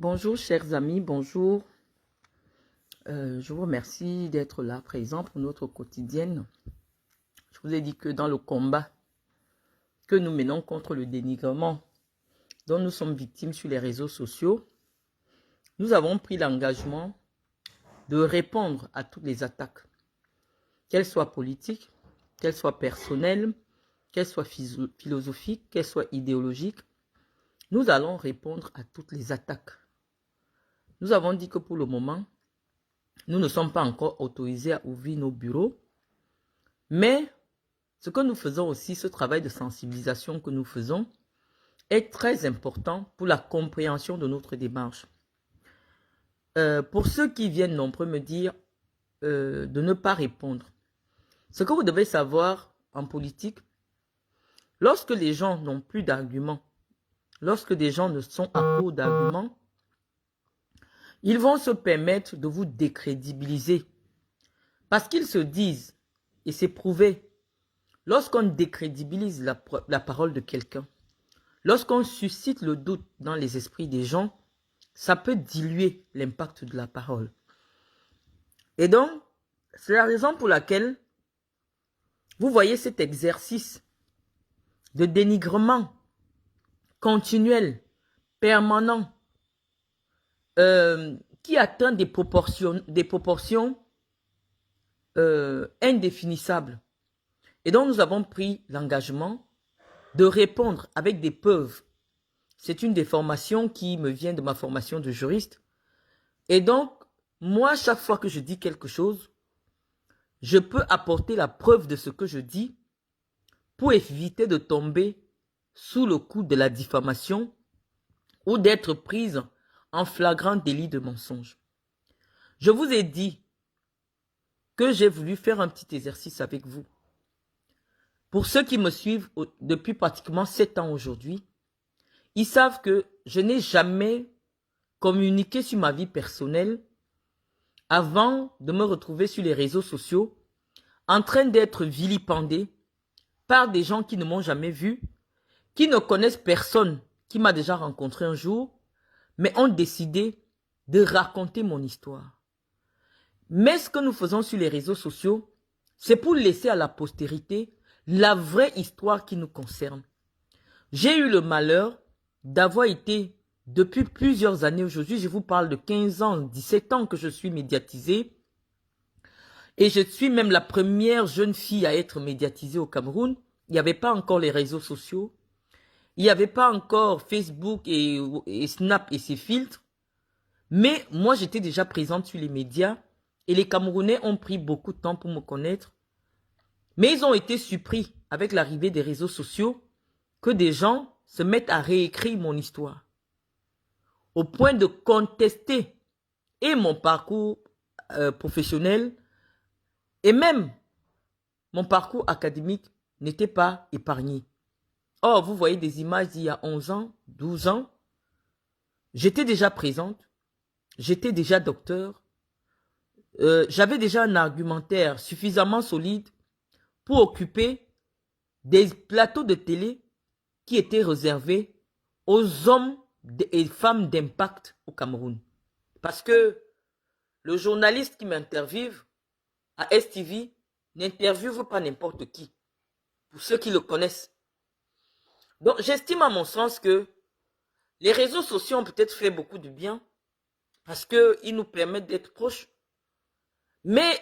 Bonjour chers amis, bonjour. Je vous remercie d'être là présent pour notre quotidienne. Je vous ai dit que dans le combat que nous menons contre le dénigrement dont nous sommes victimes sur les réseaux sociaux, nous avons pris l'engagement de répondre à toutes les attaques, qu'elles soient politiques, qu'elles soient personnelles, qu'elles soient philosophiques, qu'elles soient idéologiques. Nous allons répondre à toutes les attaques. Nous avons dit que pour le moment, nous ne sommes pas encore autorisés à ouvrir nos bureaux, mais ce que nous faisons aussi, ce travail de sensibilisation que nous faisons, est très important pour la compréhension de notre démarche. Pour ceux qui viennent nombreux me dire de ne pas répondre, ce que vous devez savoir en politique, lorsque les gens n'ont plus d'arguments, lorsque des gens ne sont à court d'arguments, ils vont se permettre de vous décrédibiliser. Parce qu'ils se disent, et c'est prouvé, lorsqu'on décrédibilise la parole de quelqu'un, lorsqu'on suscite le doute dans les esprits des gens, ça peut diluer l'impact de la parole. Et donc, c'est la raison pour laquelle vous voyez cet exercice de dénigrement continuel, permanent, qui atteint des proportions indéfinissables. Et donc, nous avons pris l'engagement de répondre avec des preuves. C'est une des formations qui me vient de ma formation de juriste. Et donc, moi, chaque fois que je dis quelque chose, je peux apporter la preuve de ce que je dis pour éviter de tomber sous le coup de la diffamation ou d'être prise en flagrant délit de mensonge. Je vous ai dit que j'ai voulu faire un petit exercice avec vous. Pour ceux qui me suivent depuis pratiquement 7 ans aujourd'hui, ils savent que je n'ai jamais communiqué sur ma vie personnelle avant de me retrouver sur les réseaux sociaux en train d'être vilipendé par des gens qui ne m'ont jamais vu, qui ne connaissent personne qui m'a déjà rencontré un jour, mais ont décidé de raconter mon histoire. Mais ce que nous faisons sur les réseaux sociaux, c'est pour laisser à la postérité la vraie histoire qui nous concerne. J'ai eu le malheur d'avoir été, depuis plusieurs années aujourd'hui, je vous parle de 15 ans, 17 ans que je suis médiatisée, et je suis même la première jeune fille à être médiatisée au Cameroun. Il n'y avait pas encore les réseaux sociaux, il n'y avait pas encore Facebook et Snap et ses filtres, mais moi j'étais déjà présente sur les médias, et les Camerounais ont pris beaucoup de temps pour me connaître, mais ils ont été surpris avec l'arrivée des réseaux sociaux que des gens se mettent à réécrire mon histoire, au point de contester et mon parcours professionnel, et même mon parcours académique n'était pas épargné. Or, vous voyez des images d'il y a 11 ans, 12 ans, j'étais déjà présente, j'étais déjà docteur, j'avais déjà un argumentaire suffisamment solide pour occuper des plateaux de télé qui étaient réservés aux hommes et femmes d'impact au Cameroun. Parce que le journaliste qui m'interviewe à STV n'interviewe pas n'importe qui, pour ceux qui le connaissent. Donc j'estime à mon sens que les réseaux sociaux ont peut-être fait beaucoup de bien, parce qu'ils nous permettent d'être proches, mais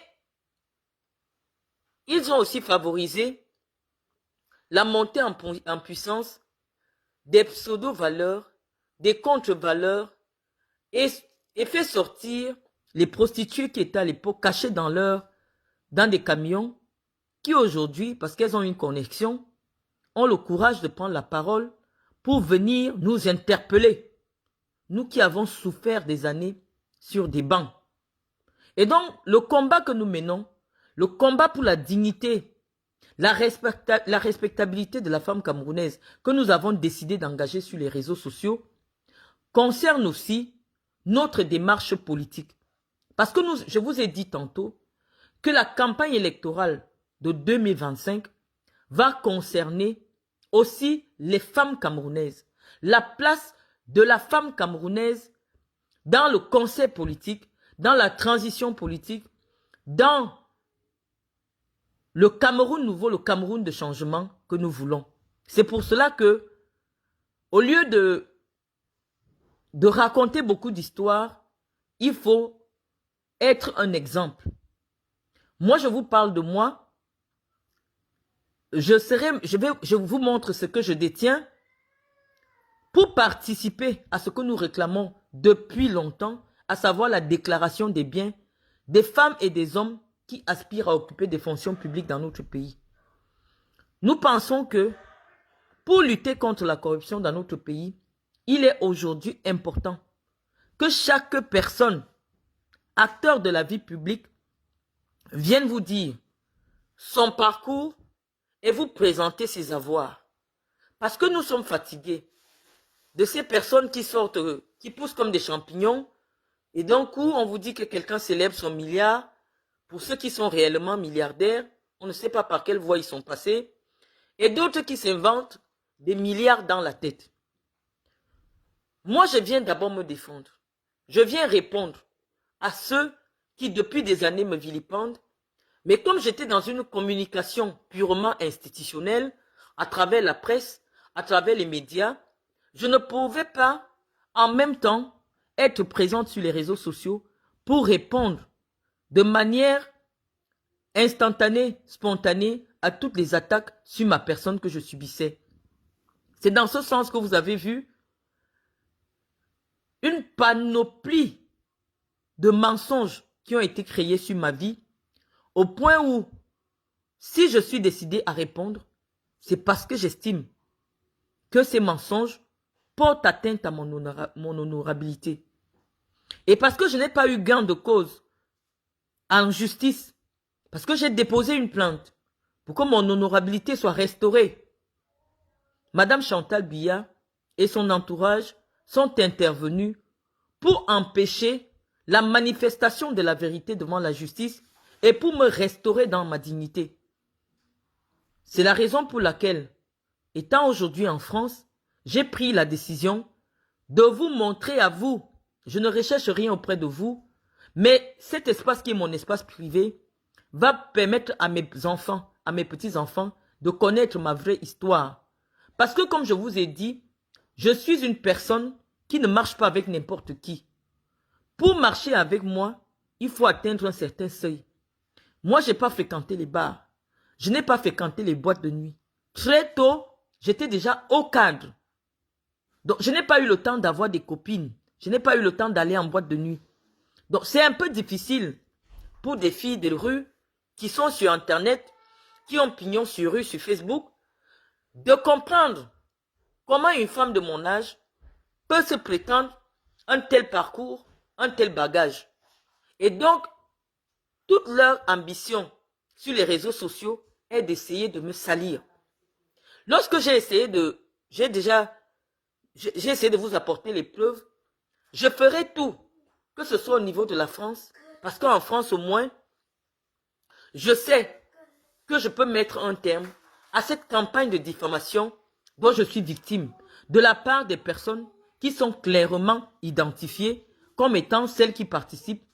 ils ont aussi favorisé la montée en puissance des pseudo-valeurs, des contre-valeurs, et fait sortir les prostituées qui étaient à l'époque cachées dans des camions, qui aujourd'hui, parce qu'elles ont une connexion, ont le courage de prendre la parole pour venir nous interpeller. Nous qui avons souffert des années sur des bancs. Et donc, le combat que nous menons, le combat pour la dignité, la respectabilité de la femme camerounaise que nous avons décidé d'engager sur les réseaux sociaux, concerne aussi notre démarche politique. Parce que je vous ai dit tantôt que la campagne électorale de 2025 va concerner aussi les femmes camerounaises. La place de la femme camerounaise dans le conseil politique, dans la transition politique, dans le Cameroun nouveau, le Cameroun de changement que nous voulons. C'est pour cela que, au lieu de raconter beaucoup d'histoires, il faut être un exemple. Moi, je vous parle de moi. Je vous montre ce que je détiens pour participer à ce que nous réclamons depuis longtemps, à savoir la déclaration des biens des femmes et des hommes qui aspirent à occuper des fonctions publiques dans notre pays. Nous pensons que pour lutter contre la corruption dans notre pays, il est aujourd'hui important que chaque personne, acteur de la vie publique, vienne vous dire son parcours et vous présenter ses avoirs. Parce que nous sommes fatigués de ces personnes qui sortent, qui poussent comme des champignons, et d'un coup, on vous dit que quelqu'un célèbre son milliard. Pour ceux qui sont réellement milliardaires, on ne sait pas par quelle voie ils sont passés, et d'autres qui s'inventent des milliards dans la tête. Moi, je viens d'abord me défendre. Je viens répondre à ceux qui, depuis des années, me vilipendent. Mais comme j'étais dans une communication purement institutionnelle, à travers la presse, à travers les médias, je ne pouvais pas, en même temps, être présente sur les réseaux sociaux pour répondre de manière instantanée, spontanée, à toutes les attaques sur ma personne que je subissais. C'est dans ce sens que vous avez vu une panoplie de mensonges qui ont été créés sur ma vie, au point où, si je suis décidé à répondre, c'est parce que j'estime que ces mensonges portent atteinte à mon honorabilité. Et parce que je n'ai pas eu gain de cause en justice, parce que j'ai déposé une plainte pour que mon honorabilité soit restaurée, Madame Chantal Biya et son entourage sont intervenus pour empêcher la manifestation de la vérité devant la justice et pour me restaurer dans ma dignité. C'est la raison pour laquelle, étant aujourd'hui en France, j'ai pris la décision de vous montrer à vous. Je ne recherche rien auprès de vous, mais cet espace qui est mon espace privé va permettre à mes enfants, à mes petits-enfants, de connaître ma vraie histoire. Parce que comme je vous ai dit, je suis une personne qui ne marche pas avec n'importe qui. Pour marcher avec moi, il faut atteindre un certain seuil. Moi, je n'ai pas fréquenté les bars. Je n'ai pas fréquenté les boîtes de nuit. Très tôt, j'étais déjà au cadre. Donc, je n'ai pas eu le temps d'avoir des copines. Je n'ai pas eu le temps d'aller en boîte de nuit. Donc, c'est un peu difficile pour des filles de rue qui sont sur Internet, qui ont pignon sur rue, sur Facebook, de comprendre comment une femme de mon âge peut se prétendre un tel parcours, un tel bagage. Et donc, toute leur ambition sur les réseaux sociaux est d'essayer de me salir. Lorsque j'ai essayé de vous apporter les preuves, je ferai tout, que ce soit au niveau de la France, parce qu'en France au moins, je sais que je peux mettre un terme à cette campagne de diffamation dont je suis victime, de la part des personnes qui sont clairement identifiées comme étant celles qui participent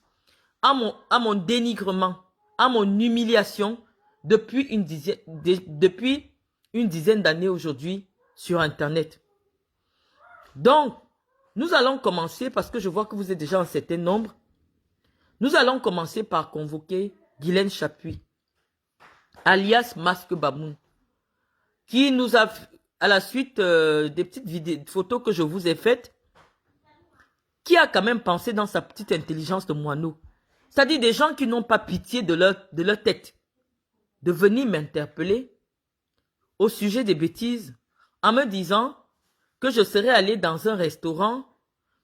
à mon dénigrement, à mon humiliation depuis une dizaine d'années aujourd'hui sur Internet. Donc, nous allons commencer, parce que je vois que vous êtes déjà un certain nombre, nous allons commencer par convoquer Guylaine Chapuis, alias Masque Baboun, qui nous a, à la suite des petites photos que je vous ai faites, qui a quand même pensé dans sa petite intelligence de moineau. C'est-à-dire des gens qui n'ont pas pitié de leur tête, de venir m'interpeller au sujet des bêtises en me disant que je serais allé dans un restaurant,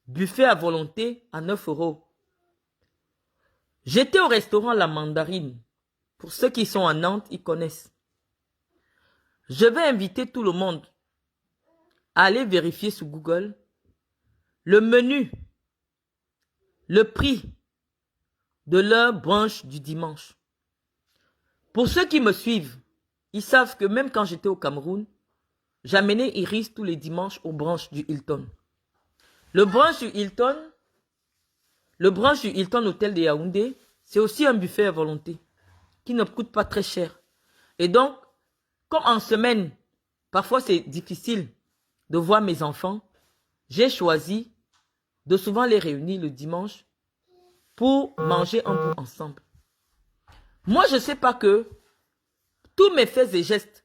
buffet à volonté à 9 €. J'étais au restaurant La Mandarine. Pour ceux qui sont à Nantes, ils connaissent. Je vais inviter tout le monde à aller vérifier sur Google le menu, le prix de leur brunch du dimanche. Pour ceux qui me suivent, ils savent que même quand j'étais au Cameroun, j'amenais Iris tous les dimanches au brunch du Hilton. Le brunch du Hilton, Le branche du Hilton Hotel de Yaoundé, c'est aussi un buffet à volonté qui ne coûte pas très cher. Et donc, comme en semaine, parfois c'est difficile de voir mes enfants, j'ai choisi de souvent les réunir le dimanche pour manger un bout ensemble. Moi, je ne sais pas que tous mes faits et gestes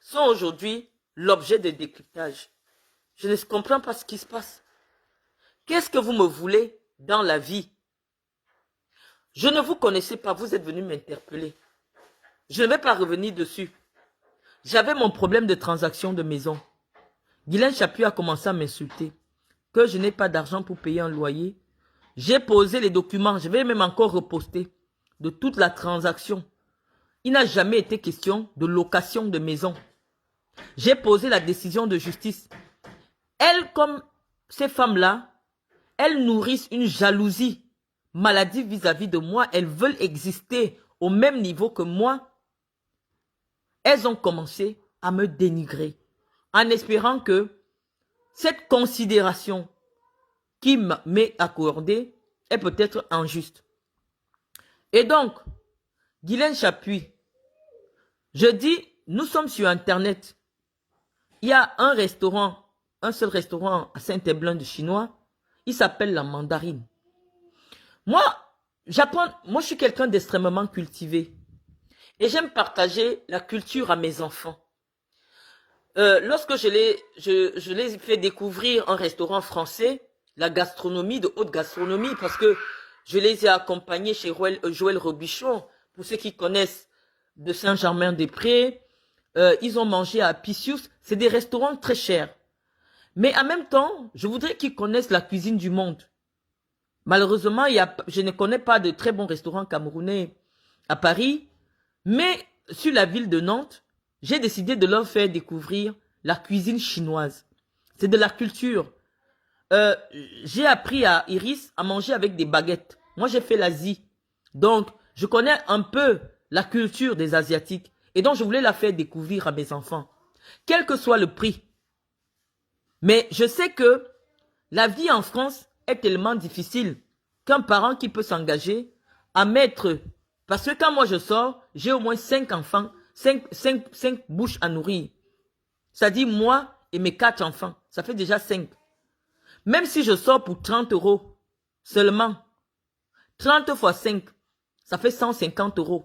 sont aujourd'hui l'objet de décryptage. Je ne comprends pas ce qui se passe. Qu'est-ce que vous me voulez dans la vie? Je ne vous connaissais pas, vous êtes venu m'interpeller. Je ne vais pas revenir dessus. J'avais mon problème de transaction de maison. Guylaine Chaput a commencé à m'insulter. Que je n'ai pas d'argent pour payer un loyer. J'ai posé les documents, je vais même encore reposter de toute la transaction. Il n'a jamais été question de location de maison. J'ai posé la décision de justice. Elles, comme ces femmes-là, elles nourrissent une jalousie maladive vis-à-vis de moi. Elles veulent exister au même niveau que moi. Elles ont commencé à me dénigrer en espérant que cette considération qui m'est accordée est peut-être injuste. Et donc, Guylaine Chaput, je dis, nous sommes sur Internet. Il y a un restaurant, un seul restaurant à Saint-Heblin de Chinois. Il s'appelle La Mandarine. Moi, je suis quelqu'un d'extrêmement cultivé. Et j'aime partager la culture à mes enfants. Lorsque je les ai fait découvrir un restaurant français, la gastronomie, de haute gastronomie, parce que je les ai accompagnés chez Joël Robichon, pour ceux qui connaissent de Saint-Germain-des-Prés. Ils ont mangé à Apicius. C'est des restaurants très chers. Mais en même temps, je voudrais qu'ils connaissent la cuisine du monde. Malheureusement, je ne connais pas de très bons restaurants camerounais à Paris. Mais sur la ville de Nantes, j'ai décidé de leur faire découvrir la cuisine chinoise. C'est de la culture. J'ai appris à Iris à manger avec des baguettes. Moi, j'ai fait l'Asie. Donc, je connais un peu la culture des Asiatiques. Et donc, je voulais la faire découvrir à mes enfants. Quel que soit le prix. Mais je sais que la vie en France est tellement difficile qu'un parent qui peut s'engager à mettre... Parce que quand moi je sors, j'ai au moins 5 enfants, 5 bouches à nourrir. C'est-à-dire moi et mes 4 enfants. Ça fait déjà 5. Même si je sors pour 30 € seulement, 30 fois 5, ça fait 150 €.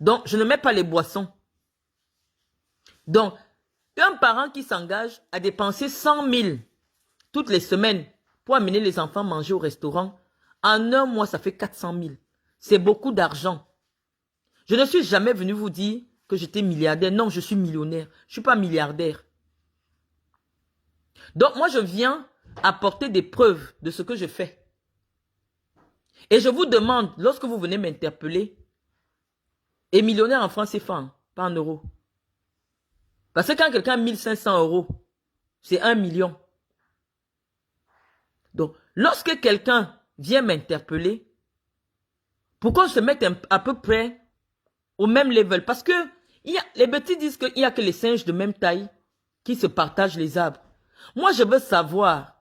Donc, je ne mets pas les boissons. Donc, un parent qui s'engage à dépenser 100 000 toutes les semaines pour amener les enfants manger au restaurant, en un mois, ça fait 400 000. C'est beaucoup d'argent. Je ne suis jamais venu vous dire que j'étais milliardaire. Non, je suis millionnaire. Je ne suis pas milliardaire. Donc, moi, je viens apporter des preuves de ce que je fais. Et je vous demande, lorsque vous venez m'interpeller, et millionnaire en francs CFA, pas en euros. Parce que quand quelqu'un a 1500 €, c'est 1 million. Donc, lorsque quelqu'un vient m'interpeller, pourquoi se mettre à peu près au même level? Parce que les bêtises disent qu'il n'y a que les singes de même taille qui se partagent les arbres. Moi, je veux savoir,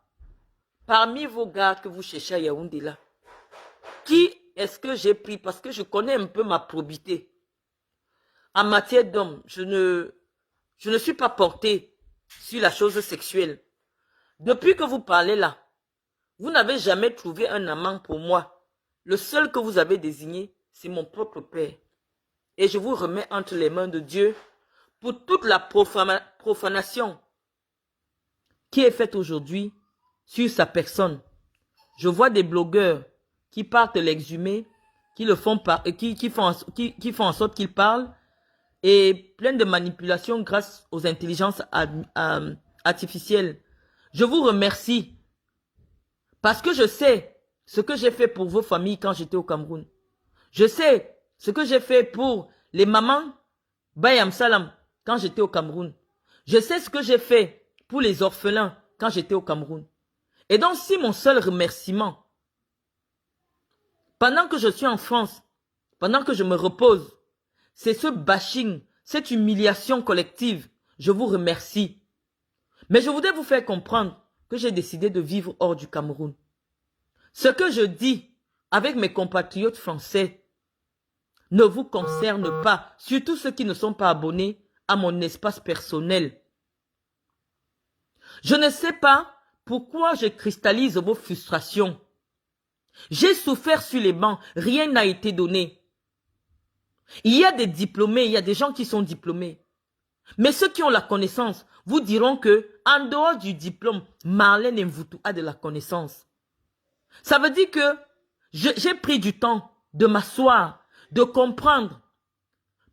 parmi vos gars que vous cherchez à Yaoundé là, qui est-ce que j'ai pris? Parce que je connais un peu ma probité. En matière d'homme, je ne suis pas porté sur la chose sexuelle. Depuis que vous parlez là, vous n'avez jamais trouvé un amant pour moi. Le seul que vous avez désigné, c'est mon propre père. Et je vous remets entre les mains de Dieu pour toute la profanation qui est faite aujourd'hui sur sa personne. Je vois des blogueurs qui partent l'exhumer, qui font en sorte qu'il parle, et plein de manipulations grâce aux intelligences artificielles. Je vous remercie parce que je sais ce que j'ai fait pour vos familles quand j'étais au Cameroun. Je sais ce que j'ai fait pour les mamans Bayam Salam quand j'étais au Cameroun. Je sais ce que j'ai fait pour les orphelins quand j'étais au Cameroun. Et donc si mon seul remerciement, pendant que je suis en France, pendant que je me repose, c'est ce bashing, cette humiliation collective, je vous remercie. Mais je voudrais vous faire comprendre que j'ai décidé de vivre hors du Cameroun. Ce que je dis avec mes compatriotes français ne vous concerne pas, surtout ceux qui ne sont pas abonnés à mon espace personnel. Je ne sais pas pourquoi je cristallise vos frustrations. J'ai souffert sur les bancs, rien n'a été donné. Il y a des diplômés, il y a des gens qui sont diplômés. Mais ceux qui ont la connaissance vous diront que, en dehors du diplôme, Marlène Mvoutou a de la connaissance. Ça veut dire que j'ai pris du temps de m'asseoir, de comprendre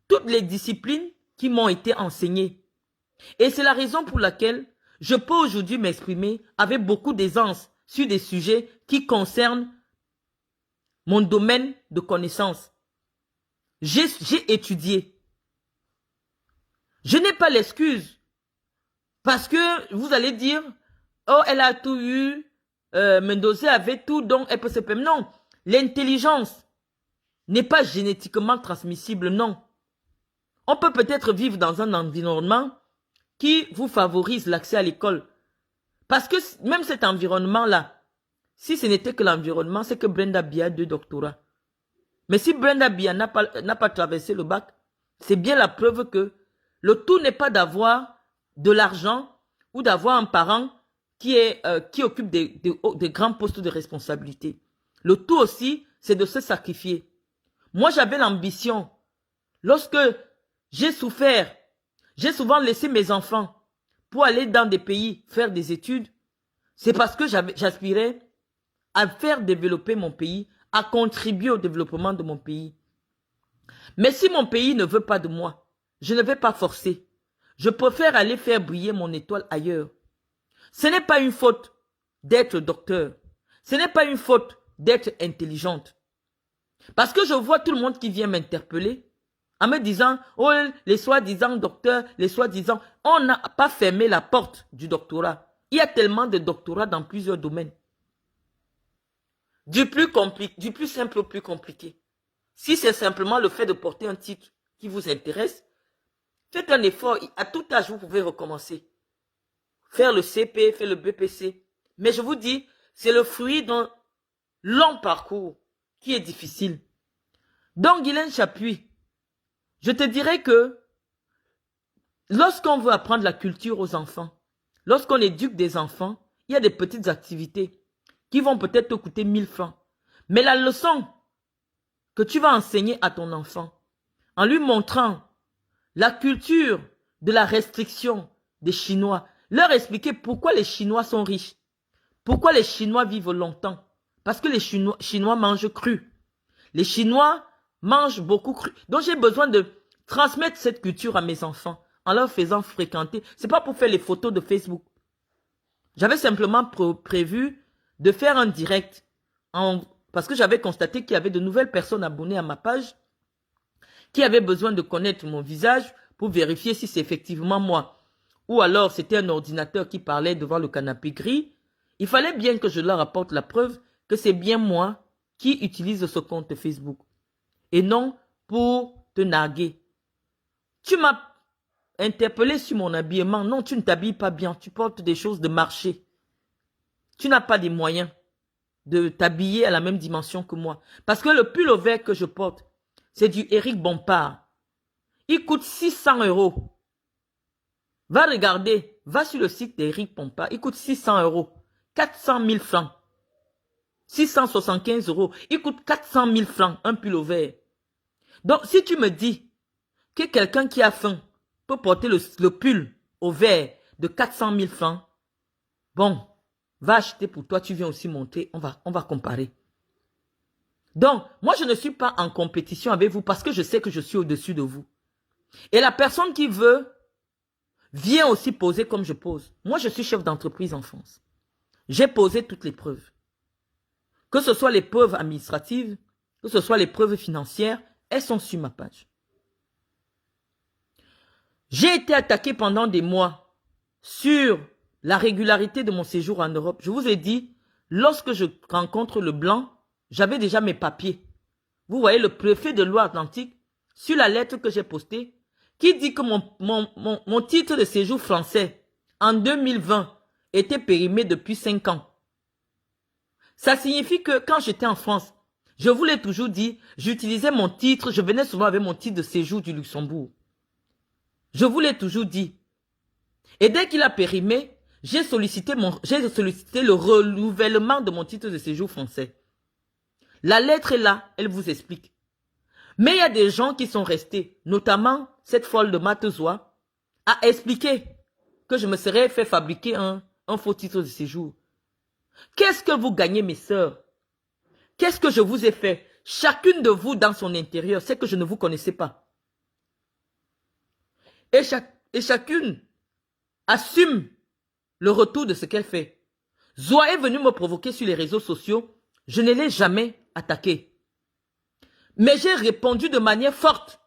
toutes les disciplines qui m'ont été enseignées. Et c'est la raison pour laquelle je peux aujourd'hui m'exprimer avec beaucoup d'aisance sur des sujets qui concernent mon domaine de connaissance. J'ai étudié. Je n'ai pas l'excuse. Parce que vous allez dire, oh, elle a tout eu, Mendoza avait tout, donc elle peut se permettre. Non, l'intelligence n'est pas génétiquement transmissible, non. On peut peut-être vivre dans un environnement qui vous favorise l'accès à l'école. Parce que même cet environnement-là, si ce n'était que l'environnement, c'est que Brenda Bia a 2 doctorats. Mais si Brenda Bia n'a pas traversé le bac, c'est bien la preuve que le tout n'est pas d'avoir de l'argent ou d'avoir un parent qui occupe des grands postes de responsabilité. Le tout aussi, c'est de se sacrifier. Moi, j'avais l'ambition. Lorsque j'ai souffert, j'ai souvent laissé mes enfants pour aller dans des pays faire des études. C'est parce que j'aspirais à faire développer mon pays, à contribuer au développement de mon pays. Mais si mon pays ne veut pas de moi, je ne vais pas forcer. Je préfère aller faire briller mon étoile ailleurs. Ce n'est pas une faute d'être docteur. Ce n'est pas une faute d'être intelligente. Parce que je vois tout le monde qui vient m'interpeller en me disant, oh, les soi-disant docteurs, les soi-disant, on n'a pas fermé la porte du doctorat. Il y a tellement de doctorats dans plusieurs domaines. Du plus simple au plus compliqué. Si c'est simplement le fait de porter un titre qui vous intéresse, faites un effort. À tout âge, vous pouvez recommencer. Faire le CP, faire le BPC. Mais je vous dis, c'est le fruit d'un long parcours qui est difficile. Donc, Guylaine Chapuis, je te dirais que lorsqu'on veut apprendre la culture aux enfants, lorsqu'on éduque des enfants, il y a des petites activités qui vont peut-être te coûter 1000 francs. Mais la leçon que tu vas enseigner à ton enfant, en lui montrant la culture de la restriction des Chinois, leur expliquer pourquoi les Chinois sont riches, pourquoi les Chinois vivent longtemps, parce que les Chinois mangent cru. Les Chinois mangent beaucoup cru. Donc j'ai besoin de transmettre cette culture à mes enfants en leur faisant fréquenter. Ce n'est pas pour faire les photos de Facebook. J'avais simplement prévu de faire un direct parce que j'avais constaté qu'il y avait de nouvelles personnes abonnées à ma page qui avaient besoin de connaître mon visage pour vérifier si c'est effectivement moi. Ou alors c'était un ordinateur qui parlait devant le canapé gris. Il fallait bien que je leur apporte la preuve que c'est bien moi qui utilise ce compte Facebook. Et non pour te narguer. Tu m'as interpellé sur mon habillement. Non, tu ne t'habilles pas bien. Tu portes des choses de marché. Tu n'as pas les moyens de t'habiller à la même dimension que moi. Parce que le pull vert que je porte, c'est du Éric Bompard. Il coûte 600 €. Va regarder, va sur le site d'Éric Bompard. Il coûte 600 €. 400 000 francs. 675 €. Il coûte 400 000 francs, un pull vert. Donc, si tu me dis que quelqu'un qui a faim peut porter le pull au vert de 400 000 francs, bon, va acheter pour toi, tu viens aussi monter, on va comparer. Donc, moi, je ne suis pas en compétition avec vous parce que je sais que je suis au-dessus de vous. Et la personne qui veut vient aussi poser comme je pose. Moi, je suis chef d'entreprise en France. J'ai posé toutes les preuves. Que ce soit les preuves administratives, que ce soit les preuves financières, elles sont sur ma page. J'ai été attaqué pendant des mois sur la régularité de mon séjour en Europe. Je vous ai dit, lorsque je rencontre le blanc, j'avais déjà mes papiers. Vous voyez le préfet de Loire-Atlantique, sur la lettre que j'ai postée, qui dit que mon titre de séjour français en 2020 était périmé depuis 5 ans. Ça signifie que quand j'étais en France, je vous l'ai toujours dit, j'utilisais mon titre, je venais souvent avec mon titre de séjour du Luxembourg. Je vous l'ai toujours dit. Et dès qu'il a périmé, j'ai sollicité le renouvellement de mon titre de séjour français. La lettre est là, elle vous explique. Mais il y a des gens qui sont restés, notamment cette folle de Matezoa, à expliquer que je me serais fait fabriquer un faux titre de séjour. Qu'est-ce que vous gagnez, mes sœurs? Qu'est-ce que je vous ai fait? Chacune de vous dans son intérieur, c'est que je ne vous connaissais pas. Et chacune assume le retour de ce qu'elle fait. Zoa est venue me provoquer sur les réseaux sociaux. Je ne l'ai jamais attaquée. Mais j'ai répondu de manière forte.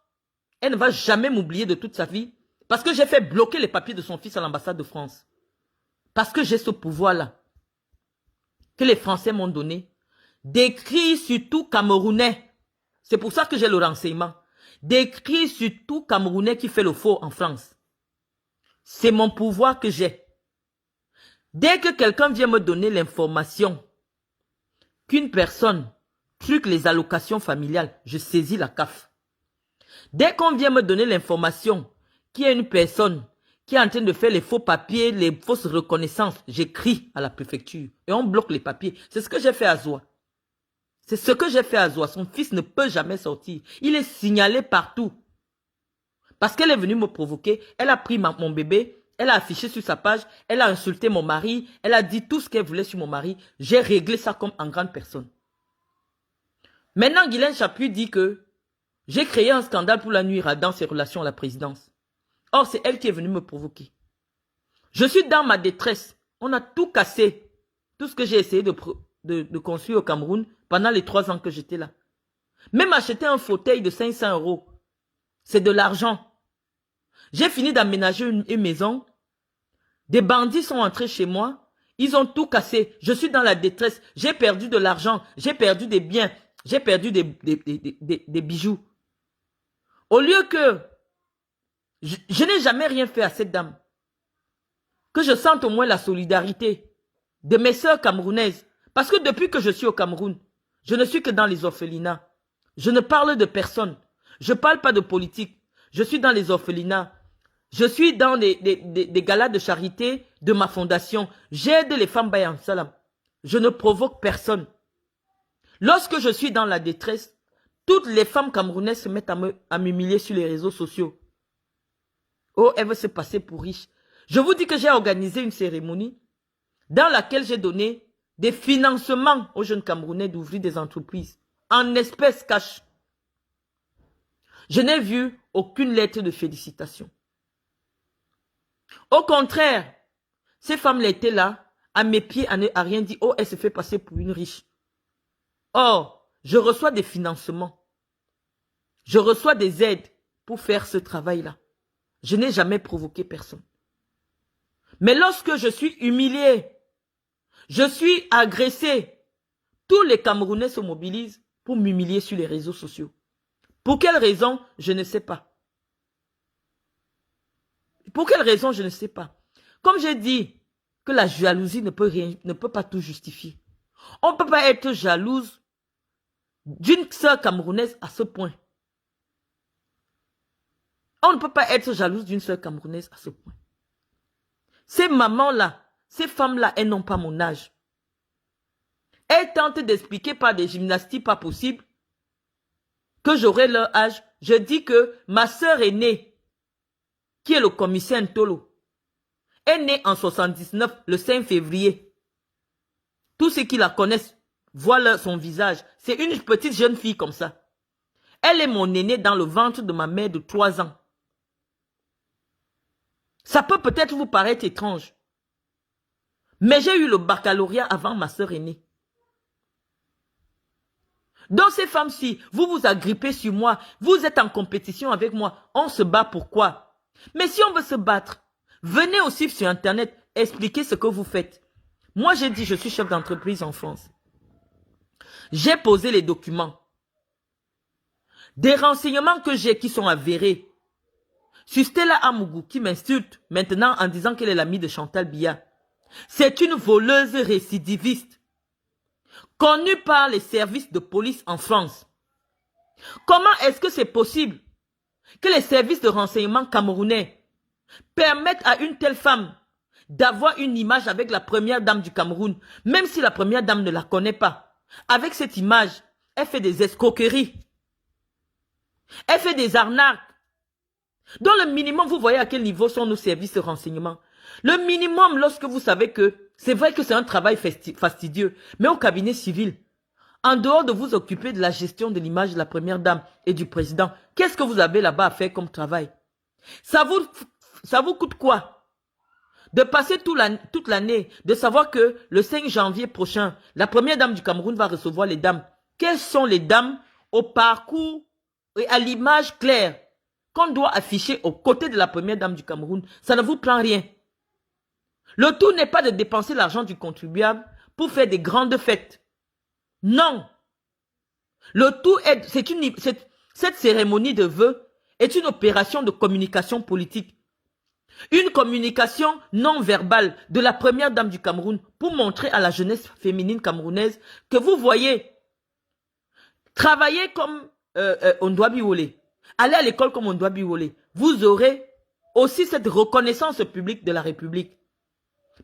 Elle ne va jamais m'oublier de toute sa vie. Parce que j'ai fait bloquer les papiers de son fils à l'ambassade de France. Parce que j'ai ce pouvoir-là. Que les Français m'ont donné. D'écrire sur tout Camerounais. C'est pour ça que j'ai le renseignement. D'écrire sur tout Camerounais qui fait le faux en France. C'est mon pouvoir que j'ai. Dès que quelqu'un vient me donner l'information qu'une personne truque les allocations familiales, je saisis la CAF. Dès qu'on vient me donner l'information qu'il y a une personne qui est en train de faire les faux papiers, les fausses reconnaissances, j'écris à la préfecture et on bloque les papiers. C'est ce que j'ai fait à Zoa. C'est ce que j'ai fait à Zoa. Son fils ne peut jamais sortir. Il est signalé partout. Parce qu'elle est venue me provoquer, elle a pris mon bébé, elle a affiché sur sa page, elle a insulté mon mari, elle a dit tout ce qu'elle voulait sur mon mari. J'ai réglé ça comme en grande personne. Maintenant, Guylaine Chapuis dit que j'ai créé un scandale pour la nuire dans ses relations à la présidence. Or, c'est elle qui est venue me provoquer. Je suis dans ma détresse. On a tout cassé. Tout ce que j'ai essayé de construire au Cameroun pendant les 3 ans que j'étais là. Même acheter un fauteuil de 500 €, c'est de l'argent. J'ai fini d'aménager une maison. Des bandits sont entrés chez moi. Ils ont tout cassé. Je suis dans la détresse. J'ai perdu de l'argent. J'ai perdu des biens. J'ai perdu des bijoux. Au lieu que je n'ai jamais rien fait à cette dame. Que je sente au moins la solidarité de mes sœurs camerounaises. Parce que depuis que je suis au Cameroun, je ne suis que dans les orphelinats. Je ne parle de personne. Je ne parle pas de politique. Je suis dans les orphelinats. Je suis dans des galas de charité de ma fondation. J'aide les femmes Bayan Salam. Je ne provoque personne. Lorsque je suis dans la détresse, toutes les femmes camerounaises se mettent à m'humilier sur les réseaux sociaux. Oh, elle veut se passer pour riche. Je vous dis que j'ai organisé une cérémonie dans laquelle j'ai donné des financements aux jeunes Camerounais d'ouvrir des entreprises en espèces cash. Je n'ai vu aucune lettre de félicitations. Au contraire, ces femmes-là étaient là, à mes pieds, à rien dit. Oh, elle se fait passer pour une riche. Or, je reçois des financements. Je reçois des aides pour faire ce travail-là. Je n'ai jamais provoqué personne. Mais lorsque je suis humilié, je suis agressé, tous les Camerounais se mobilisent pour m'humilier sur les réseaux sociaux. Pour quelle raison, je ne sais pas. Pour quelle raison, je ne sais pas. Comme j'ai dit, que la jalousie ne peut pas tout justifier. On ne peut pas être jalouse d'une sœur camerounaise à ce point. On ne peut pas être jalouse d'une sœur camerounaise à ce point. Ces mamans-là, ces femmes-là, elles n'ont pas mon âge. Elles tentent d'expliquer par des gymnastiques pas possibles que j'aurai leur âge. Je dis que ma sœur aînée, qui est le commissaire Ntolo, est née en 79, le 5 février. Tous ceux qui la connaissent voient son visage. C'est une petite jeune fille comme ça. Elle est mon aînée dans le ventre de ma mère de 3 ans. Ça peut peut-être vous paraître étrange. Mais j'ai eu le baccalauréat avant ma sœur aînée. Donc ces femmes-ci, vous vous agrippez sur moi, vous êtes en compétition avec moi, on se bat pourquoi? Mais si on veut se battre, venez aussi sur Internet expliquer ce que vous faites. Moi j'ai dit je suis chef d'entreprise en France. J'ai posé les documents. Des renseignements que j'ai qui sont avérés. Sur Stella Amougou qui m'insulte maintenant en disant qu'elle est l'amie de Chantal Biya. C'est une voleuse récidiviste. connu par les services de police en France. Comment est-ce que c'est possible que les services de renseignement camerounais permettent à une telle femme d'avoir une image avec la première dame du Cameroun, même si la première dame ne la connaît pas? Avec cette image, elle fait des escroqueries. Elle fait des arnaques. Dans le minimum, vous voyez à quel niveau sont nos services de renseignement. Le minimum, lorsque vous savez que c'est vrai que c'est un travail fastidieux, mais au cabinet civil, en dehors de vous occuper de la gestion de l'image de la première dame et du président, qu'est-ce que vous avez là-bas à faire comme travail? Ça vous coûte quoi? De passer toute l'année, de savoir que le 5 janvier prochain, la première dame du Cameroun va recevoir les dames. Quelles sont les dames au parcours et à l'image claire qu'on doit afficher aux côtés de la première dame du Cameroun? Ça ne vous prend rien. Le tout n'est pas de dépenser l'argent du contribuable pour faire des grandes fêtes. Non. Le tout est, cette cérémonie de vœux est une opération de communication politique. Une communication non verbale de la première dame du Cameroun pour montrer à la jeunesse féminine camerounaise que vous voyez, travailler comme on doit biwoler, aller à l'école comme on doit biwoler, vous aurez aussi cette reconnaissance publique de la République.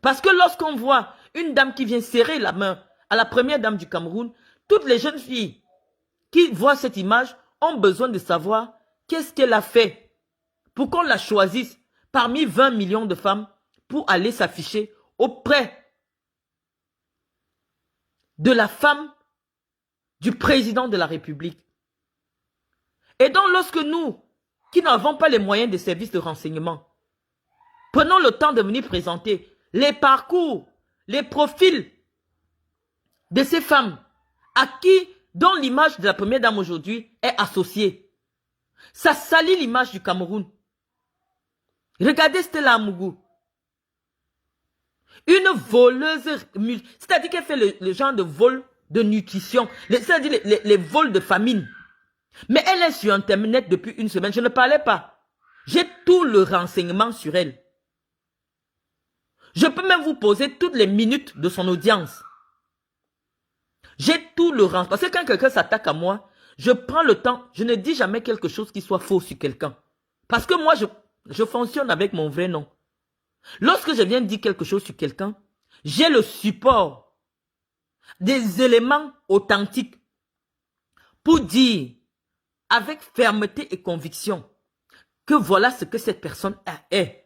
Parce que lorsqu'on voit une dame qui vient serrer la main à la première dame du Cameroun, toutes les jeunes filles qui voient cette image ont besoin de savoir qu'est-ce qu'elle a fait pour qu'on la choisisse parmi 20 millions de femmes pour aller s'afficher auprès de la femme du président de la République. Et donc lorsque nous, qui n'avons pas les moyens des services de renseignement, prenons le temps de venir présenter les parcours, les profils de ces femmes dont l'image de la première dame aujourd'hui est associée, ça salit l'image du Cameroun. Regardez Stella Amougou. Une voleuse, c'est-à-dire qu'elle fait le genre de vol de nutrition, c'est-à-dire les vols de famine. Mais elle est sur Internet depuis une semaine, je ne parlais pas. J'ai tout le renseignement sur elle. Je peux même vous poser toutes les minutes de son audience. J'ai tout le renseignement. Parce que quand quelqu'un s'attaque à moi, je prends le temps, je ne dis jamais quelque chose qui soit faux sur quelqu'un. Parce que moi, je fonctionne avec mon vrai nom. Lorsque je viens dire quelque chose sur quelqu'un, j'ai le support des éléments authentiques pour dire avec fermeté et conviction que voilà ce que cette personne est.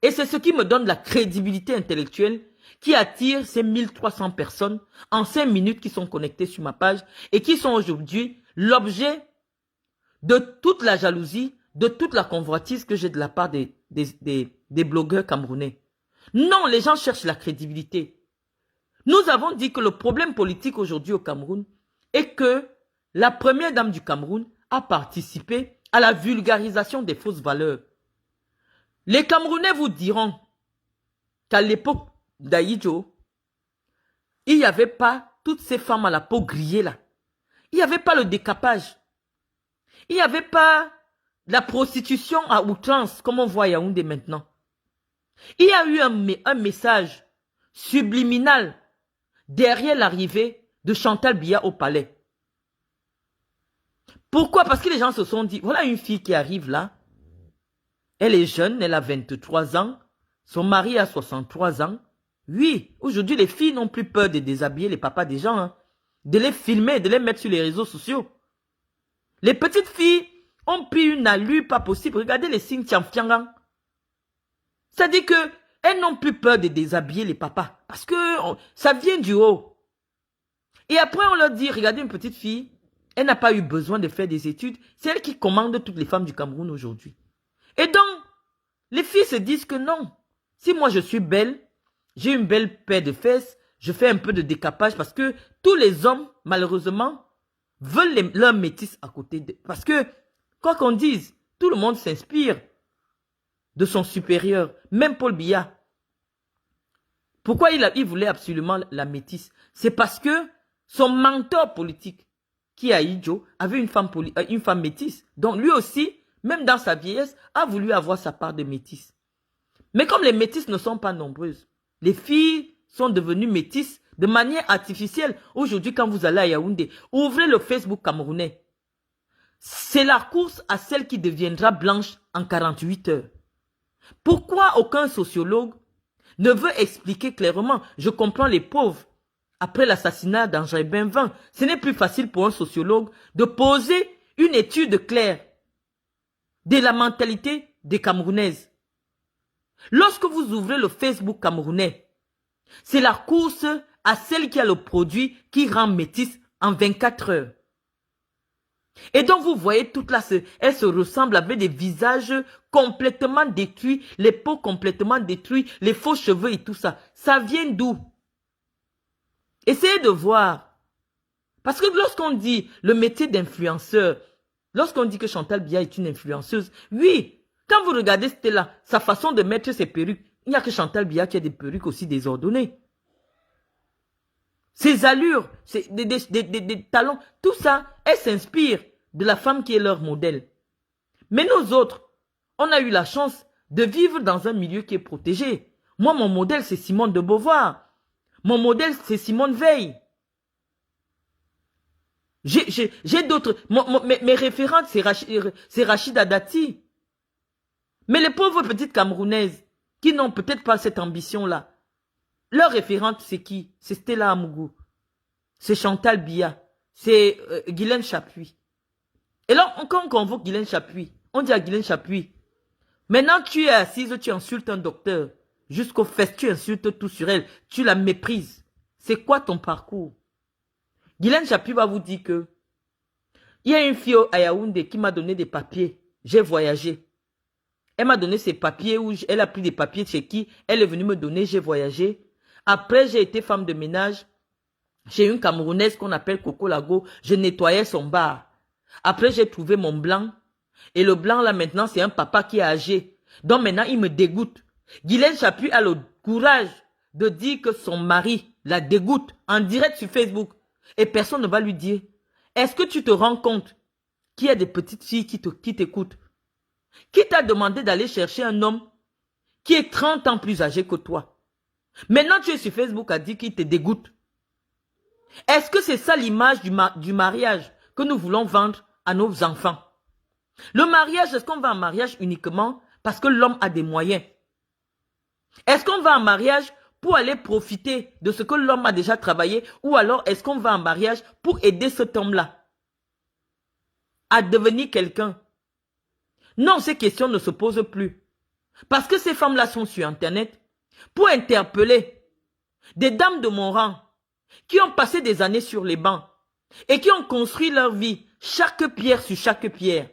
Et c'est ce qui me donne la crédibilité intellectuelle qui attire ces 1300 personnes en 5 minutes qui sont connectées sur ma page et qui sont aujourd'hui l'objet de toute la jalousie, de toute la convoitise que j'ai de la part des blogueurs camerounais. Non, les gens cherchent la crédibilité. Nous avons dit que le problème politique aujourd'hui au Cameroun est que la première dame du Cameroun a participé à la vulgarisation des fausses valeurs. Les Camerounais vous diront qu'à l'époque d'Aïdjo, il n'y avait pas toutes ces femmes à la peau grillée là. Il n'y avait pas le décapage. Il n'y avait pas la prostitution à outrance comme on voit à Yaoundé maintenant. Il y a eu un message subliminal derrière l'arrivée de Chantal Biya au palais. Pourquoi? Parce que les gens se sont dit, voilà une fille qui arrive là. Elle est jeune, elle a 23 ans. Son mari a 63 ans. Oui, aujourd'hui, les filles n'ont plus peur de déshabiller les papas des gens. Hein, de les filmer, de les mettre sur les réseaux sociaux. Les petites filles ont pris une allure pas possible. Regardez les signes Tianfiangang. C'est-à-dire qu'elles n'ont plus peur de déshabiller les papas. Parce que ça vient du haut. Et après, on leur dit, regardez une petite fille, elle n'a pas eu besoin de faire des études. C'est elle qui commande toutes les femmes du Cameroun aujourd'hui. Et donc, les filles se disent que non. Si moi je suis belle, j'ai une belle paire de fesses, je fais un peu de décapage parce que tous les hommes, malheureusement, veulent leur métis à côté de... Parce que, quoi qu'on dise, tout le monde s'inspire de son supérieur, même Paul Biya. Pourquoi il voulait absolument la métisse? C'est parce que son mentor politique, qui est Aïdjo, avait une femme métisse. Donc lui aussi, même dans sa vieillesse, a voulu avoir sa part de métisse. Mais comme les métisses ne sont pas nombreuses, les filles sont devenues métisses de manière artificielle. Aujourd'hui, quand vous allez à Yaoundé, ouvrez le Facebook camerounais. C'est la course à celle qui deviendra blanche en 48 heures. Pourquoi aucun sociologue ne veut expliquer clairement? Je comprends les pauvres. Après l'assassinat d'Angèle Benvin, ce n'est plus facile pour un sociologue de poser une étude claire de la mentalité des Camerounaises. Lorsque vous ouvrez le Facebook camerounais, c'est la course à celle qui a le produit qui rend métisse en 24 heures. Et donc vous voyez toutes là, elles se ressemblent avec des visages complètement détruits, les peaux complètement détruites, les faux cheveux et tout ça. Ça vient d'où? Essayez de voir. Parce que lorsqu'on dit le métier d'influenceur, lorsqu'on dit que Chantal Biya est une influenceuse, oui, quand vous regardez Stella, sa façon de mettre ses perruques, il n'y a que Chantal Biya qui a des perruques aussi désordonnées. Ses allures, des talons, tout ça, elle s'inspire de la femme qui est leur modèle. Mais nous autres, on a eu la chance de vivre dans un milieu qui est protégé. Moi, mon modèle, c'est Simone de Beauvoir. Mon modèle, c'est Simone Veil. J'ai d'autres... Mes référentes, c'est Rachida Dati. Mais les pauvres petites Camerounaises qui n'ont peut-être pas cette ambition-là, leur référente, c'est qui? C'est Stella Amougou. C'est Chantal Biya. C'est Guylaine Chapuis. Et là, quand on convoque Guylaine Chapuis, on dit à Guylaine Chapuis, maintenant tu es assise, tu insultes un docteur. Jusqu'aux fesses, tu insultes tout sur elle. Tu la méprises. C'est quoi ton parcours? Guylaine Chapuis va vous dire que il y a une fille à Yaoundé qui m'a donné des papiers. J'ai voyagé. Elle m'a donné ses papiers, où elle a pris des papiers chez qui elle est venue me donner, j'ai voyagé. Après, j'ai été femme de ménage chez une Camerounaise qu'on appelle Coco Lago. Je nettoyais son bar. Après, j'ai trouvé mon blanc. Et le blanc, là, maintenant, c'est un papa qui est âgé. Donc, maintenant, il me dégoûte. Guylaine Chapuis a le courage de dire que son mari la dégoûte en direct sur Facebook. Et personne ne va lui dire. Est-ce que tu te rends compte qu'il y a des petites filles qui t'écoutent? Qui t'a demandé d'aller chercher un homme qui est 30 ans plus âgé que toi? Maintenant, tu es sur Facebook à dire qu'il te dégoûte. Est-ce que c'est ça l'image du mariage que nous voulons vendre à nos enfants? Le mariage, est-ce qu'on va en mariage uniquement parce que l'homme a des moyens? Est-ce qu'on va en mariage pour aller profiter de ce que l'homme a déjà travaillé, ou alors est-ce qu'on va en mariage pour aider cet homme-là à devenir quelqu'un? Non, ces questions ne se posent plus. Parce que ces femmes-là sont sur Internet pour interpeller des dames de mon rang qui ont passé des années sur les bancs et qui ont construit leur vie, chaque pierre sur chaque pierre.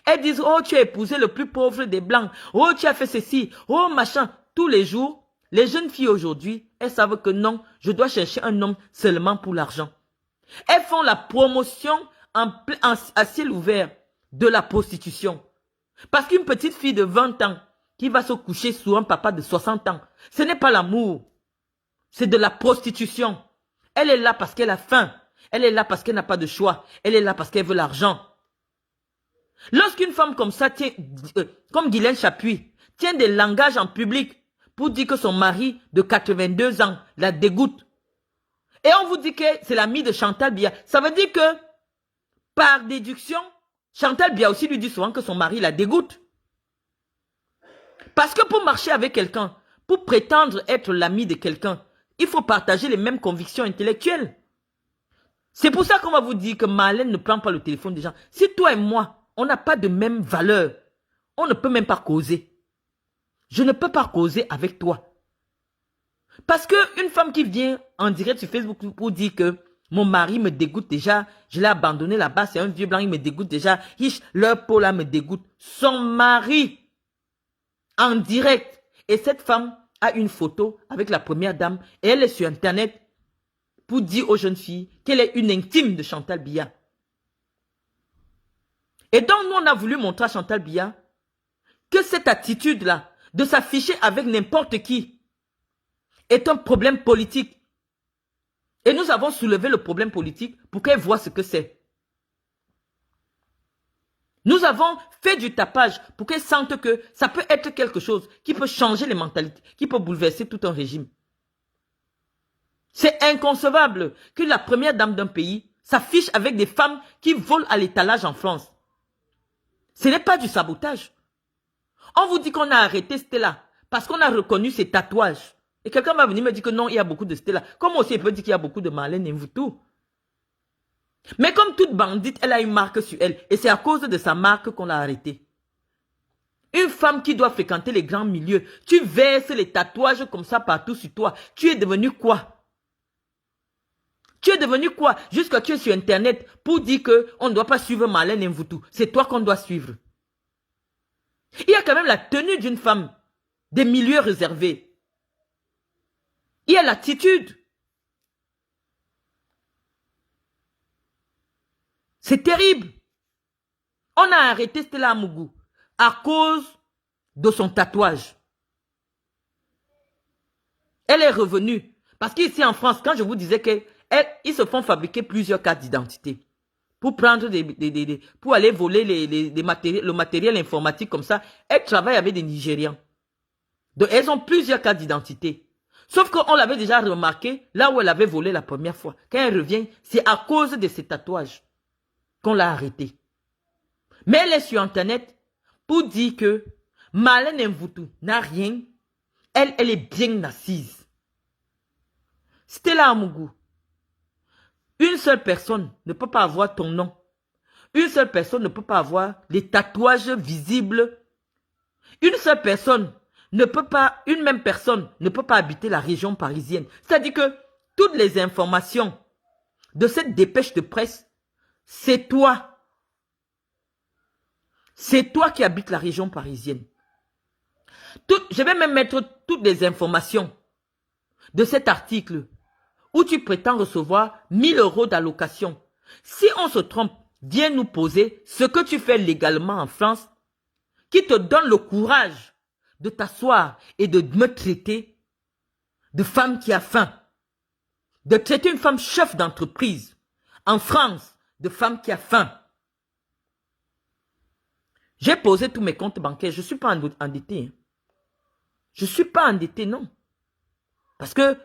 Elles disent, oh, tu as épousé le plus pauvre des Blancs, oh, tu as fait ceci, oh, machin. Tous les jours, les jeunes filles aujourd'hui, elles savent que non, je dois chercher un homme seulement pour l'argent. Elles font la promotion à ciel ouvert de la prostitution. Parce qu'une petite fille de 20 ans qui va se coucher sous un papa de 60 ans, ce n'est pas l'amour, c'est de la prostitution. Elle est là parce qu'elle a faim, elle est là parce qu'elle n'a pas de choix, elle est là parce qu'elle veut l'argent. Lorsqu'une femme comme ça, comme Guylaine Chapuis, tient des langages en public pour dire que son mari de 82 ans la dégoûte, et on vous dit que c'est l'ami de Chantal Biya, ça veut dire que, par déduction, Chantal Biya aussi lui dit souvent que son mari la dégoûte. Parce que pour marcher avec quelqu'un, pour prétendre être l'ami de quelqu'un, il faut partager les mêmes convictions intellectuelles. C'est pour ça qu'on va vous dire que Marlène ne prend pas le téléphone des gens. Si toi et moi, on n'a pas de même valeur, on ne peut même pas causer. Je ne peux pas causer avec toi. Parce qu'une femme qui vient en direct sur Facebook pour dire que mon mari me dégoûte déjà, je l'ai abandonné là-bas, c'est un vieux blanc, il me dégoûte déjà, leur peau là me dégoûte. Son mari, en direct. Et cette femme a une photo avec la première dame et elle est sur Internet pour dire aux jeunes filles qu'elle est une intime de Chantal Biya. Et donc nous on a voulu montrer à Chantal Biya que cette attitude-là de s'afficher avec n'importe qui est un problème politique. Et nous avons soulevé le problème politique pour qu'elle voit ce que c'est. Nous avons fait du tapage pour qu'elle sente que ça peut être quelque chose qui peut changer les mentalités, qui peut bouleverser tout un régime. C'est inconcevable que la première dame d'un pays s'affiche avec des femmes qui volent à l'étalage en France. Ce n'est pas du sabotage. On vous dit qu'on a arrêté Stella parce qu'on a reconnu ses tatouages. Et quelqu'un va venir me dire que non, il y a beaucoup de Stella. Comment aussi il peut dire qu'il y a beaucoup de Marlène Mvuto? Mais comme toute bandite, elle a une marque sur elle. Et c'est à cause de sa marque qu'on l'a arrêtée. Une femme qui doit fréquenter les grands milieux, tu verses les tatouages comme ça partout sur toi. Tu es devenu quoi? Tu es devenu quoi? Jusqu'à tu es sur Internet pour dire qu'on ne doit pas suivre Marlène Mvuto. C'est toi qu'on doit suivre. Il y a quand même la tenue d'une femme, des milieux réservés. Il y a l'attitude. C'est terrible. On a arrêté Stella Amougou à cause de son tatouage. Elle est revenue. Parce qu'ici en France, quand je vous disais qu'ils se font fabriquer plusieurs cartes d'identité pour prendre pour aller voler le matériel informatique comme ça, elles travaillent avec des Nigérians. Donc elles ont plusieurs cartes d'identité. Sauf qu'on l'avait déjà remarqué là où elle avait volé la première fois. Quand elle revient, c'est à cause de ses tatouages qu'on l'a arrêtée. Mais elle est sur Internet pour dire que Marlène Mvuto n'a rien. Elle est bien assise. Stella Amougou, une seule personne ne peut pas avoir ton nom. Une seule personne ne peut pas avoir les tatouages visibles. Une seule personne ne peut pas, une même personne ne peut pas habiter la région parisienne. C'est-à-dire que toutes les informations de cette dépêche de presse, c'est toi. C'est toi qui habites la région parisienne. Je vais même mettre toutes les informations de cet article où tu prétends recevoir 1000 € d'allocation. Si on se trompe, viens nous poser ce que tu fais légalement en France qui te donne le courage de t'asseoir et de me traiter de femme qui a faim. De traiter une femme chef d'entreprise en France de femme qui a faim. J'ai posé tous mes comptes bancaires. Je ne suis pas endetté. Je ne suis pas endetté, non. Parce que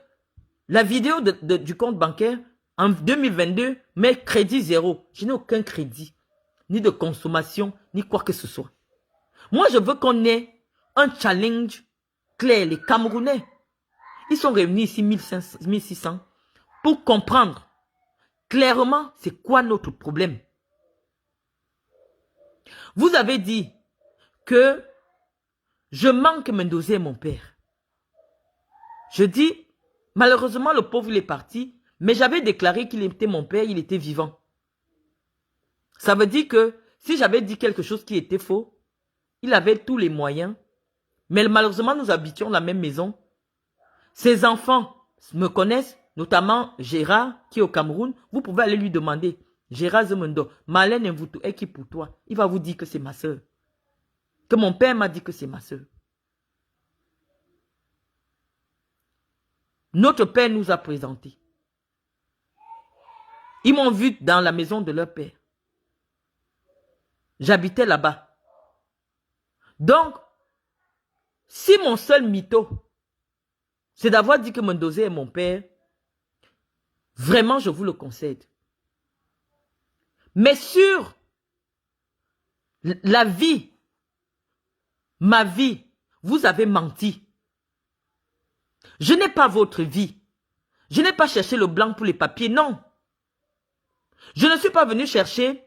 la vidéo du compte bancaire, en 2022, met crédit zéro. Je n'ai aucun crédit, ni de consommation, ni quoi que ce soit. Moi, je veux qu'on ait un challenge clair. Les Camerounais, ils sont réunis ici 1600 pour comprendre clairement c'est quoi notre problème. Vous avez dit que je manque Mendoza, mon père. Je dis, malheureusement, le pauvre, il est parti, mais j'avais déclaré qu'il était mon père, il était vivant. Ça veut dire que si j'avais dit quelque chose qui était faux, il avait tous les moyens. Mais malheureusement, nous habitions la même maison. Ses enfants me connaissent, notamment Gérard, qui est au Cameroun. Vous pouvez aller lui demander, Gérard Zemendo, Marlène Mvuto est qui pour toi? Il va vous dire que c'est ma soeur. Que mon père m'a dit que c'est ma soeur. Notre père nous a présentés. Ils m'ont vu dans la maison de leur père. J'habitais là-bas. Donc, si mon seul mytho, c'est d'avoir dit que Mendoza est mon père, vraiment, je vous le concède. Mais sur la vie, ma vie, vous avez menti. Je n'ai pas votre vie. Je n'ai pas cherché le blanc pour les papiers, non. Je ne suis pas venu chercher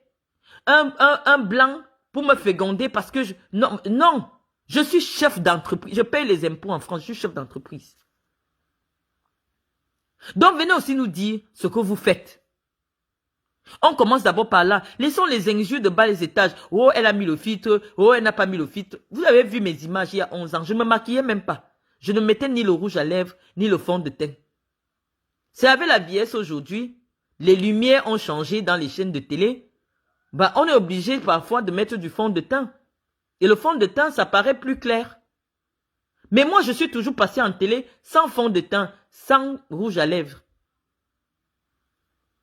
un blanc pour me féconder parce que non, non. Je suis chef d'entreprise. Je paye les impôts en France. Je suis chef d'entreprise. Donc, venez aussi nous dire ce que vous faites. On commence d'abord par là. Laissons les injures de bas les étages. Oh, elle a mis le filtre. Oh, elle n'a pas mis le filtre. Vous avez vu mes images il y a 11 ans. Je ne me maquillais même pas. Je ne mettais ni le rouge à lèvres, ni le fond de teint. C'est avec la vieillesse aujourd'hui. Les lumières ont changé dans les chaînes de télé. Bah, on est obligé parfois de mettre du fond de teint. Et le fond de teint, ça paraît plus clair. Mais moi, je suis toujours passé en télé sans fond de teint, sans rouge à lèvres.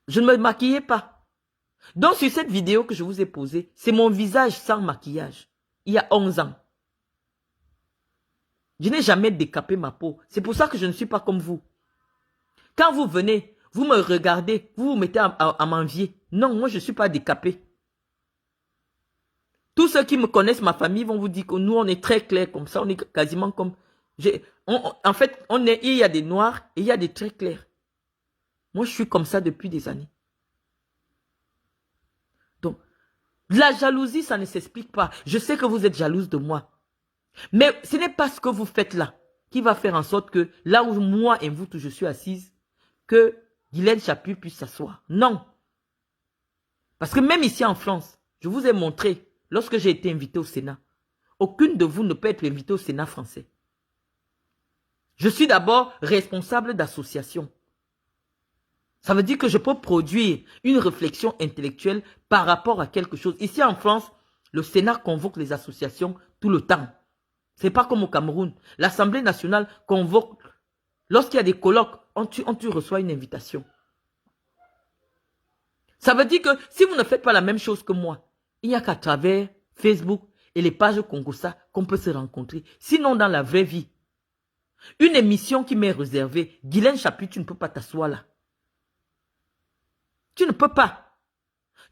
Je ne me maquillais pas. Donc, sur cette vidéo que je vous ai posée, c'est mon visage sans maquillage. Il y a 11 ans. Je n'ai jamais décapé ma peau. C'est pour ça que je ne suis pas comme vous. Quand vous venez, vous me regardez, vous vous mettez à m'envier. Non, moi je ne suis pas décapé. Tous ceux qui me connaissent, ma famille, vont vous dire que nous, on est très clairs comme ça. On est quasiment comme... en fait, il y a des noirs et il y a des très clairs. Moi, je suis comme ça depuis des années. Donc, la jalousie, ça ne s'explique pas. Je sais que vous êtes jalouse de moi. Mais ce n'est pas ce que vous faites là qui va faire en sorte que là où moi et vous, je suis assise, que Guylaine Chaput puisse s'asseoir. Non. Parce que même ici en France, je vous ai montré, lorsque j'ai été invité au Sénat, aucune de vous ne peut être invitée au Sénat français. Je suis d'abord responsable d'association. Ça veut dire que je peux produire une réflexion intellectuelle par rapport à quelque chose. Ici en France, le Sénat convoque les associations tout le temps. Ce n'est pas comme au Cameroun. L'Assemblée nationale convoque. Lorsqu'il y a des colloques, tu reçois une invitation. Ça veut dire que si vous ne faites pas la même chose que moi, il n'y a qu'à travers Facebook et les pages Congossa qu'on peut se rencontrer. Sinon, dans la vraie vie, une émission qui m'est réservée, Guylaine Chaput, tu ne peux pas t'asseoir là. Tu ne peux pas.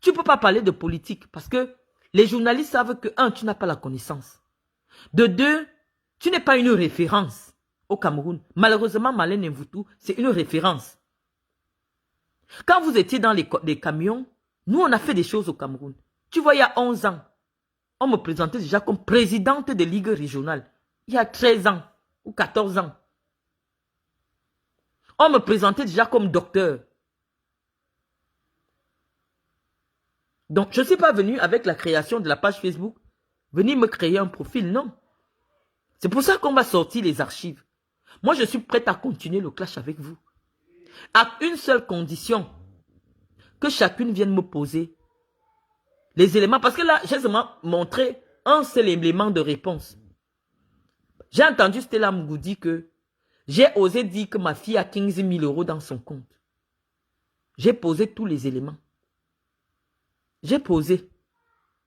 Tu ne peux pas parler de politique parce que les journalistes savent que, un, tu n'as pas la connaissance. De deux, tu n'es pas une référence au Cameroun. Malheureusement, Marlène Mvoutou, c'est une référence. Quand vous étiez dans les camions, nous, on a fait des choses au Cameroun. Tu vois, il y a 11 ans, on me présentait déjà comme présidente de Ligue régionale. Il y a 13 ans ou 14 ans. On me présentait déjà comme docteur. Donc, je ne suis pas venu avec la création de la page Facebook, venir me créer un profil, non. C'est pour ça qu'on va sortir les archives. Moi, je suis prête à continuer le clash avec vous. À une seule condition, que chacune vienne me poser les éléments. Parce que là, j'ai seulement montré un seul élément de réponse. J'ai entendu Stella Mougou dire que j'ai osé dire que ma fille a 15 000 € dans son compte. J'ai posé tous les éléments. J'ai posé.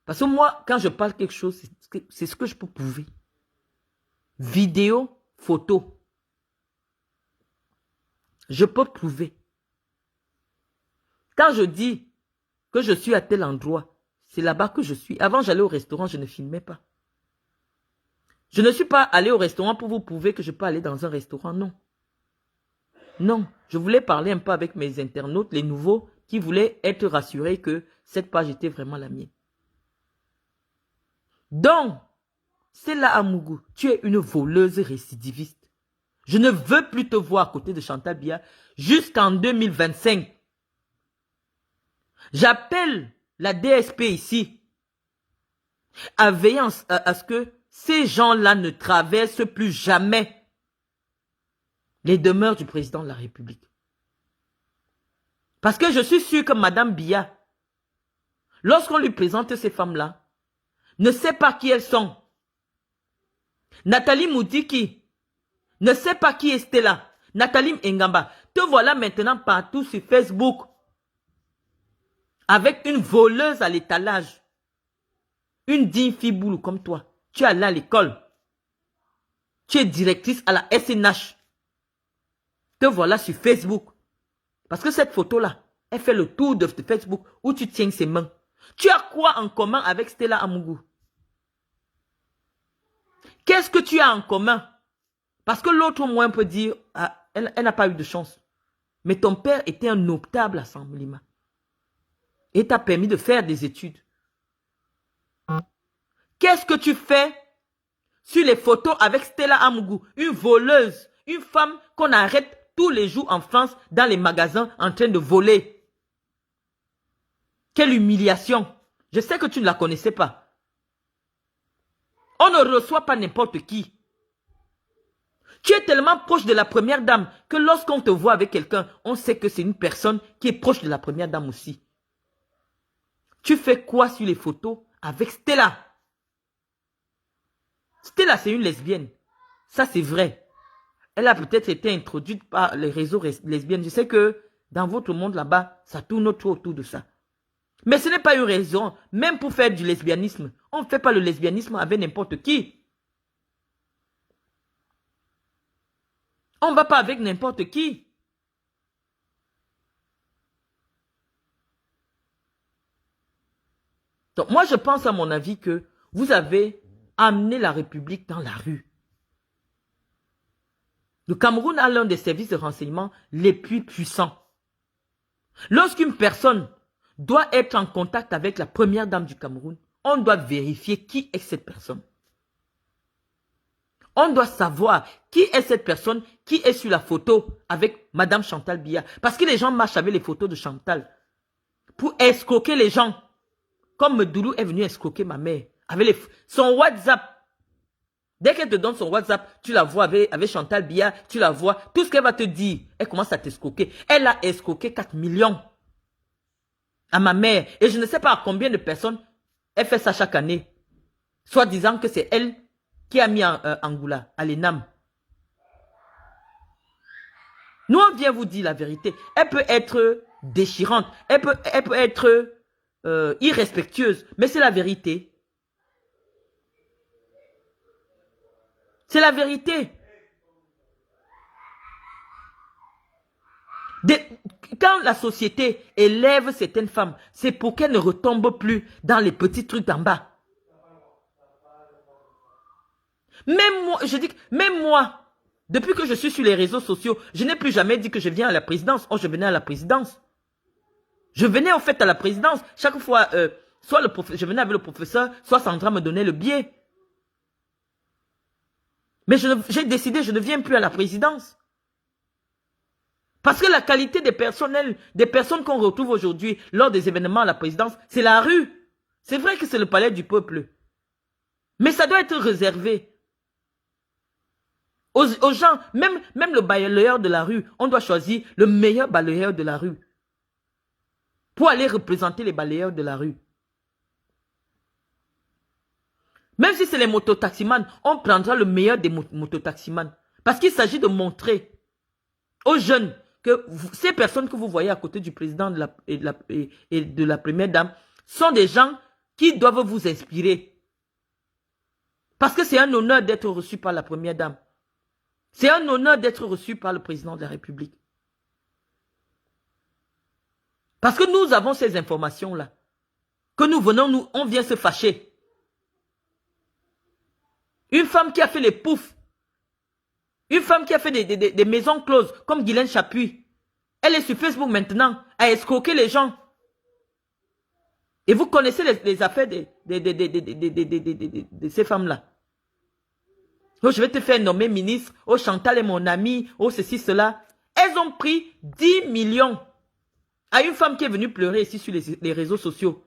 Parce que moi, quand je parle quelque chose, c'est ce que je peux prouver. Vidéo, photo. Je peux prouver. Quand je dis que je suis à tel endroit, c'est là-bas que je suis. Avant, j'allais au restaurant, je ne filmais pas. Je ne suis pas allé au restaurant pour vous prouver que je peux aller dans un restaurant, non. Non, je voulais parler un peu avec mes internautes, les nouveaux, qui voulaient être rassurés que cette page était vraiment la mienne. Donc, Stella Amougou, tu es une voleuse récidiviste. Je ne veux plus te voir à côté de Chantal Biya jusqu'en 2025. J'appelle la DSP ici à veiller à ce que ces gens-là ne traversent plus jamais les demeures du président de la République. Parce que je suis sûr que Madame Biya, lorsqu'on lui présente ces femmes-là, ne sait pas qui elles sont. Nathalie Moudiki ne sait pas qui est Stella. Nathalie Ngamba, te voilà maintenant partout sur Facebook avec une voleuse à l'étalage. Une digne fille boulou comme toi. Tu es allée à l'école. Tu es directrice à la SNH. Te voilà sur Facebook. Parce que cette photo-là, elle fait le tour de Facebook où tu tiens ses mains. Tu as quoi en commun avec Stella Amougou? Qu'est-ce que tu as en commun? Parce que l'autre moins peut dire, ah, elle n'a pas eu de chance. Mais ton père était un notable à Samblima. Et t'a permis de faire des études. Qu'est-ce que tu fais sur les photos avec Stella Amougou, une voleuse, une femme qu'on arrête tous les jours en France dans les magasins en train de voler? Quelle humiliation! Je sais que tu ne la connaissais pas. On ne reçoit pas n'importe qui. Tu es tellement proche de la première dame que lorsqu'on te voit avec quelqu'un, on sait que c'est une personne qui est proche de la première dame aussi. Tu fais quoi sur les photos avec Stella? Stella, c'est une lesbienne. Ça, c'est vrai. Elle a peut-être été introduite par les réseaux lesbiennes. Je sais que dans votre monde là-bas, ça tourne trop autour de ça. Mais ce n'est pas une raison, même pour faire du lesbianisme. On ne fait pas le lesbianisme avec n'importe qui. On ne va pas avec n'importe qui. Donc moi, je pense à mon avis que vous avez amené la République dans la rue. Le Cameroun a l'un des services de renseignement les plus puissants. Lorsqu'une personne doit être en contact avec la première dame du Cameroun, on doit vérifier qui est cette personne. On doit savoir qui est cette personne qui est sur la photo avec Madame Chantal Biya. Parce que les gens marchent avec les photos de Chantal pour escroquer les gens. Comme Medoulou est venu escroquer ma mère. Avec son WhatsApp. Dès qu'elle te donne son WhatsApp, tu la vois avec Chantal Biya, tu la vois. Tout ce qu'elle va te dire, elle commence à t'escroquer. Elle a escroqué 4 millions à ma mère. Et je ne sais pas à combien de personnes elle fait ça chaque année. Soit disant que c'est elle qui a mis en Angoula, à l'ENAM. Nous, on vient vous dire la vérité. Elle peut être déchirante. Elle peut être irrespectueuse. Mais c'est la vérité. C'est la vérité. Quand la société élève certaines femmes, c'est pour qu'elles ne retombent plus dans les petits trucs d'en bas. Même moi, je dis que même moi, depuis que je suis sur les réseaux sociaux, je n'ai plus jamais dit que je viens à la présidence. Oh, je venais à la présidence. Je venais en fait à la présidence. Chaque fois, soit je venais avec le professeur, soit Sandra me donnait le billet. Mais j'ai décidé, je ne viens plus à la présidence. Parce que la qualité des personnels, des personnes qu'on retrouve aujourd'hui lors des événements à la présidence, c'est la rue. C'est vrai que c'est le palais du peuple. Mais ça doit être réservé. Aux gens, même le balayeur de la rue, on doit choisir le meilleur balayeur de la rue. Pour aller représenter les balayeurs de la rue. Même si c'est les mototaximans, on prendra le meilleur des mototaximans. Parce qu'il s'agit de montrer aux jeunes que ces personnes que vous voyez à côté du président et de la première dame sont des gens qui doivent vous inspirer. Parce que c'est un honneur d'être reçu par la première dame. C'est un honneur d'être reçu par le président de la République. Parce que nous avons ces informations-là. Que nous venons, on vient se fâcher. Une femme qui a fait les poufs. Une femme qui a fait des maisons closes, comme Guylaine Chapuis. Elle est sur Facebook maintenant, à escroquer les gens. Et vous connaissez les affaires de ces femmes-là. Oh, je vais te faire nommer ministre. Oh, Chantal est mon amie. Oh, ceci, cela. Elles ont pris 10 millions à une femme qui est venue pleurer ici sur les réseaux sociaux.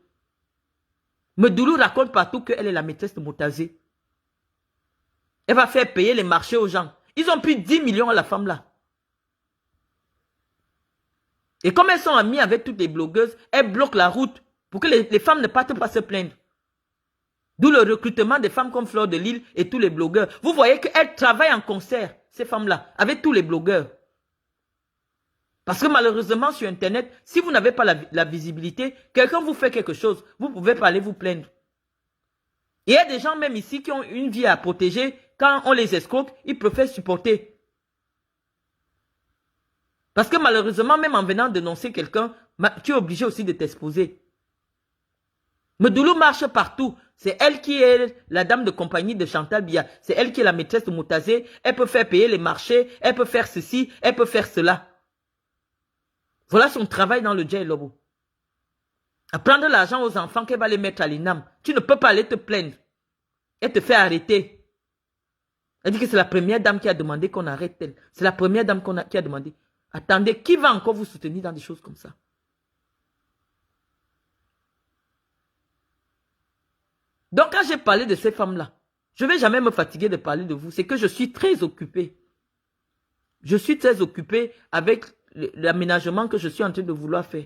Medoulou raconte partout qu'elle est la maîtresse de Motazé. Elle va faire payer les marchés aux gens. Ils ont pris 10 millions à la femme là. Et comme elles sont amies avec toutes les blogueuses, elles bloquent la route pour que les femmes ne partent pas se plaindre. D'où le recrutement des femmes comme Fleur de Lille et tous les blogueurs. Vous voyez qu'elles travaillent en concert, ces femmes-là, avec tous les blogueurs. Parce que malheureusement, sur Internet, si vous n'avez pas la visibilité, quelqu'un vous fait quelque chose, vous pouvez pas aller vous plaindre. Il y a des gens même ici qui ont une vie à protéger. Quand on les escroque, ils préfèrent supporter. Parce que malheureusement, même en venant dénoncer quelqu'un, tu es obligé aussi de t'exposer. Medoulou marche partout. C'est elle qui est la dame de compagnie de Chantal Biya. C'est elle qui est la maîtresse de Motazé. Elle peut faire payer les marchés. Elle peut faire ceci. Elle peut faire cela. Voilà son travail dans le Djay Lobo. À prendre l'argent aux enfants qu'elle va les mettre à l'INAM. Tu ne peux pas aller te plaindre. Elle te fait arrêter. Elle dit que c'est la première dame qui a demandé qu'on arrête elle. C'est la première dame qui a demandé. Attendez, qui va encore vous soutenir dans des choses comme ça? Donc quand j'ai parlé de ces femmes-là, je ne vais jamais me fatiguer de parler de vous. C'est que je suis très occupé. Je suis très occupé avec l'aménagement que je suis en train de vouloir faire.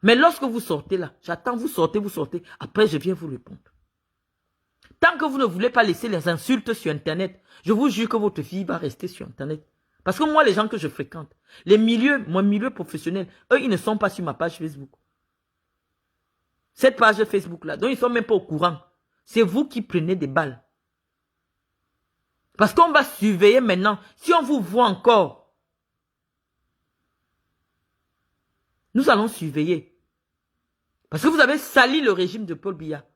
Mais lorsque vous sortez là, j'attends, vous sortez. Après, je viens vous répondre. Tant que vous ne voulez pas laisser les insultes sur Internet, je vous jure que votre fille va rester sur Internet. Parce que moi, les gens que je fréquente, mon milieu professionnel, eux, ils ne sont pas sur ma page Facebook. Cette page Facebook-là, donc ils ne sont même pas au courant. C'est vous qui prenez des balles. Parce qu'on va surveiller maintenant. Si on vous voit encore, nous allons surveiller. Parce que vous avez sali le régime de Paul Biya.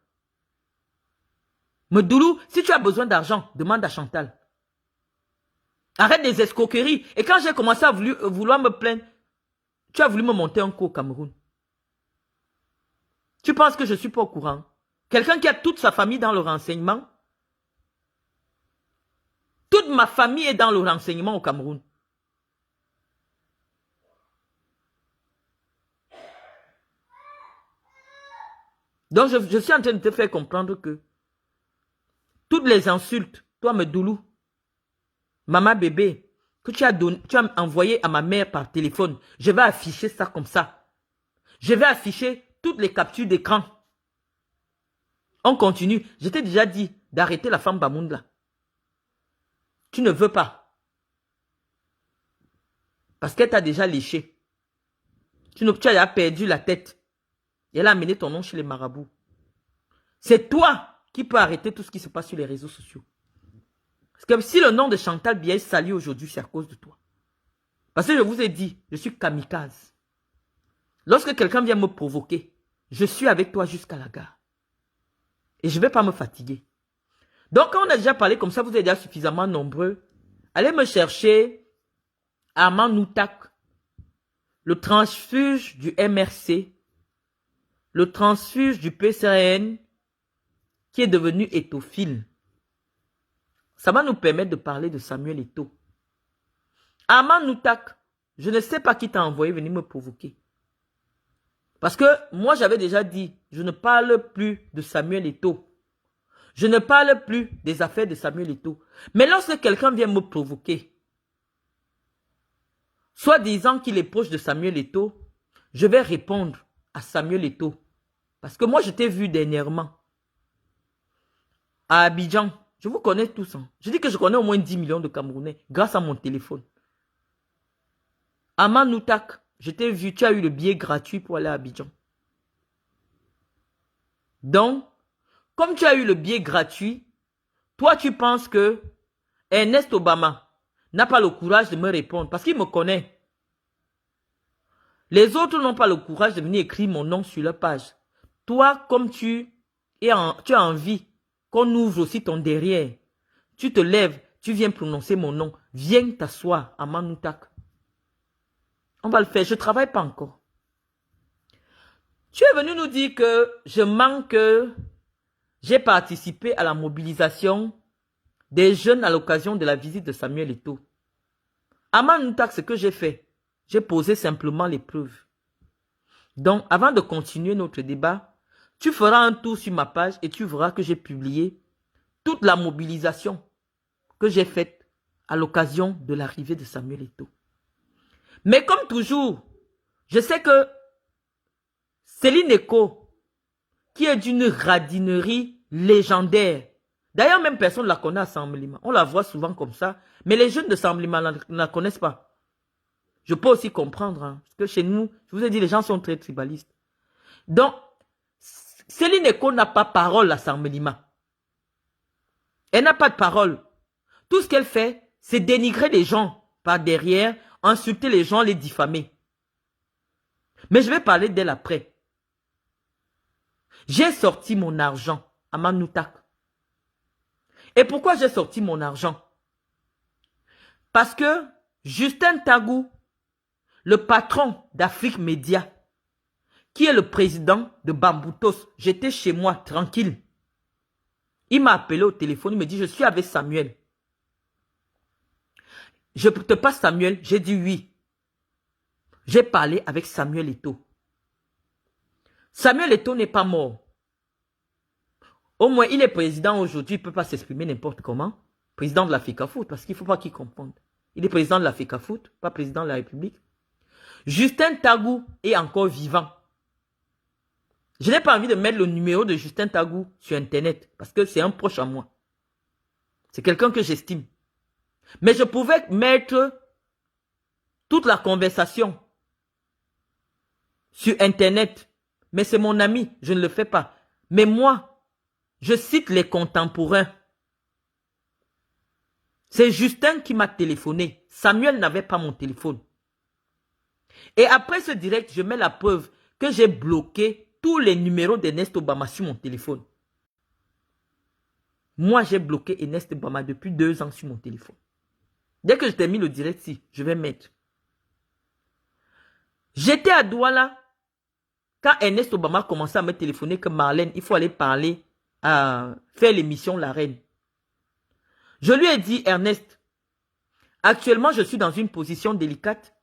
Medoulou, si tu as besoin d'argent, demande à Chantal. Arrête des escroqueries. Et quand j'ai commencé à vouloir me plaindre, tu as voulu me monter un coup au Cameroun. Tu penses que je ne suis pas au courant? Quelqu'un qui a toute sa famille dans le renseignement. Toute ma famille est dans le renseignement au Cameroun. Donc je suis en train de te faire comprendre que toutes les insultes, toi Medoulou, maman bébé, que tu as envoyé à ma mère par téléphone, je vais afficher ça comme ça. Je vais afficher toutes les captures d'écran. On continue. Je t'ai déjà dit d'arrêter la femme Bamoun là. Tu ne veux pas. Parce qu'elle t'a déjà léché. Tu as déjà perdu la tête. Et elle a amené ton nom chez les marabouts. C'est toi qui peux arrêter tout ce qui se passe sur les réseaux sociaux. Parce que si le nom de Chantal Biya est sali aujourd'hui, c'est à cause de toi. Parce que je vous ai dit, je suis kamikaze. Lorsque quelqu'un vient me provoquer, je suis avec toi jusqu'à la gare. Et je ne vais pas me fatiguer. Donc, quand on a déjà parlé comme ça, vous êtes déjà suffisamment nombreux. Allez me chercher Armand Noutak, le transfuge du MRC, le transfuge du PCRN, qui est devenu étophile. Ça va nous permettre de parler de Samuel Eto'o. Armand Noutak, je ne sais pas qui t'a envoyé venir me provoquer. Parce que moi, j'avais déjà dit, je ne parle plus de Samuel Eto'o. Je ne parle plus des affaires de Samuel Eto'o. Mais lorsque quelqu'un vient me provoquer, soit disant qu'il est proche de Samuel Eto'o, je vais répondre à Samuel Eto'o. Parce que moi, je t'ai vu dernièrement à Abidjan. Je vous connais tous. Hein. Je dis que je connais au moins 10 millions de Camerounais grâce à mon téléphone. Armand Noutak, je t'ai vu, tu as eu le billet gratuit pour aller à Abidjan. Donc, comme tu as eu le billet gratuit, toi tu penses que Ernest Obama n'a pas le courage de me répondre parce qu'il me connaît. Les autres n'ont pas le courage de venir écrire mon nom sur leur page. Toi, comme tu as envie qu'on ouvre aussi ton derrière, tu te lèves, tu viens prononcer mon nom. Viens t'asseoir à Manoutak. On va le faire, je ne travaille pas encore. Tu es venu nous dire que je manque, j'ai participé à la mobilisation des jeunes à l'occasion de la visite de Samuel Eto'o. À Manoutak, ce que j'ai fait, j'ai posé simplement les preuves. Donc, avant de continuer notre débat, tu feras un tour sur ma page et tu verras que j'ai publié toute la mobilisation que j'ai faite à l'occasion de l'arrivée de Samuel Eto'o. Mais comme toujours, je sais que Céline Eko, qui est d'une radinerie légendaire, d'ailleurs même personne ne la connaît à Samblima, on la voit souvent comme ça, mais les jeunes de Samblima ne la connaissent pas. Je peux aussi comprendre, hein, parce que chez nous, je vous ai dit, les gens sont très tribalistes. Donc, Céline Eko n'a pas parole à Samblima. Elle n'a pas de parole. Tout ce qu'elle fait, c'est dénigrer les gens par derrière, insulter les gens, les diffamer. Mais je vais parler d'elle après. J'ai sorti mon argent à Manoutak. Et pourquoi j'ai sorti mon argent? Parce que Justin Tagou, le patron d'Afrique Média, qui est le président de Bamboutos, j'étais chez moi, tranquille. Il m'a appelé au téléphone, il me dit, je suis avec Samuel. Je te passe Samuel, j'ai dit oui. J'ai parlé avec Samuel Eto'o. Samuel Eto'o n'est pas mort. Au moins, il est président aujourd'hui, il ne peut pas s'exprimer n'importe comment. Président de la FECAFOOT, parce qu'il ne faut pas qu'il comprenne. Il est président de la FECAFOOT, pas président de la République. Justin Tagou est encore vivant. Je n'ai pas envie de mettre le numéro de Justin Tagou sur Internet, parce que c'est un proche à moi. C'est quelqu'un que j'estime. Mais je pouvais mettre toute la conversation sur Internet. Mais c'est mon ami, je ne le fais pas. Mais moi, je cite les contemporains. C'est Justin qui m'a téléphoné. Samuel n'avait pas mon téléphone. Et après ce direct, je mets la preuve que j'ai bloqué tous les numéros d'Ernest Obama sur mon téléphone. Moi, j'ai bloqué Ernest Obama depuis 2 ans sur mon téléphone. Dès que je t'ai mis le direct, si, je vais mettre. J'étais à Douala quand Ernest Obama commençait à me téléphoner que Marlène, il faut aller parler, à faire l'émission La Reine. Je lui ai dit, Ernest, actuellement, je suis dans une position délicate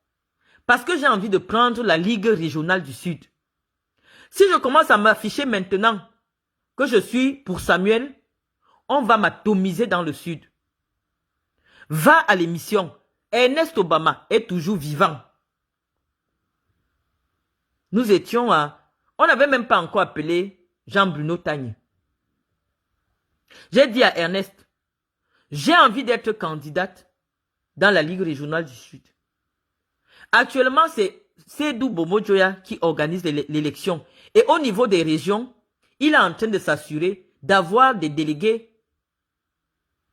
parce que j'ai envie de prendre la Ligue régionale du Sud. Si je commence à m'afficher maintenant que je suis pour Samuel, on va m'atomiser dans le Sud. Va à l'émission. Ernest Obama est toujours vivant. Nous étions à... On n'avait même pas encore appelé Jean-Bruno Tagne. J'ai dit à Ernest, j'ai envie d'être candidate dans la Ligue régionale du Sud. Actuellement, c'est Seydou Bomojoya qui organise l'élection. Et au niveau des régions, il est en train de s'assurer d'avoir des délégués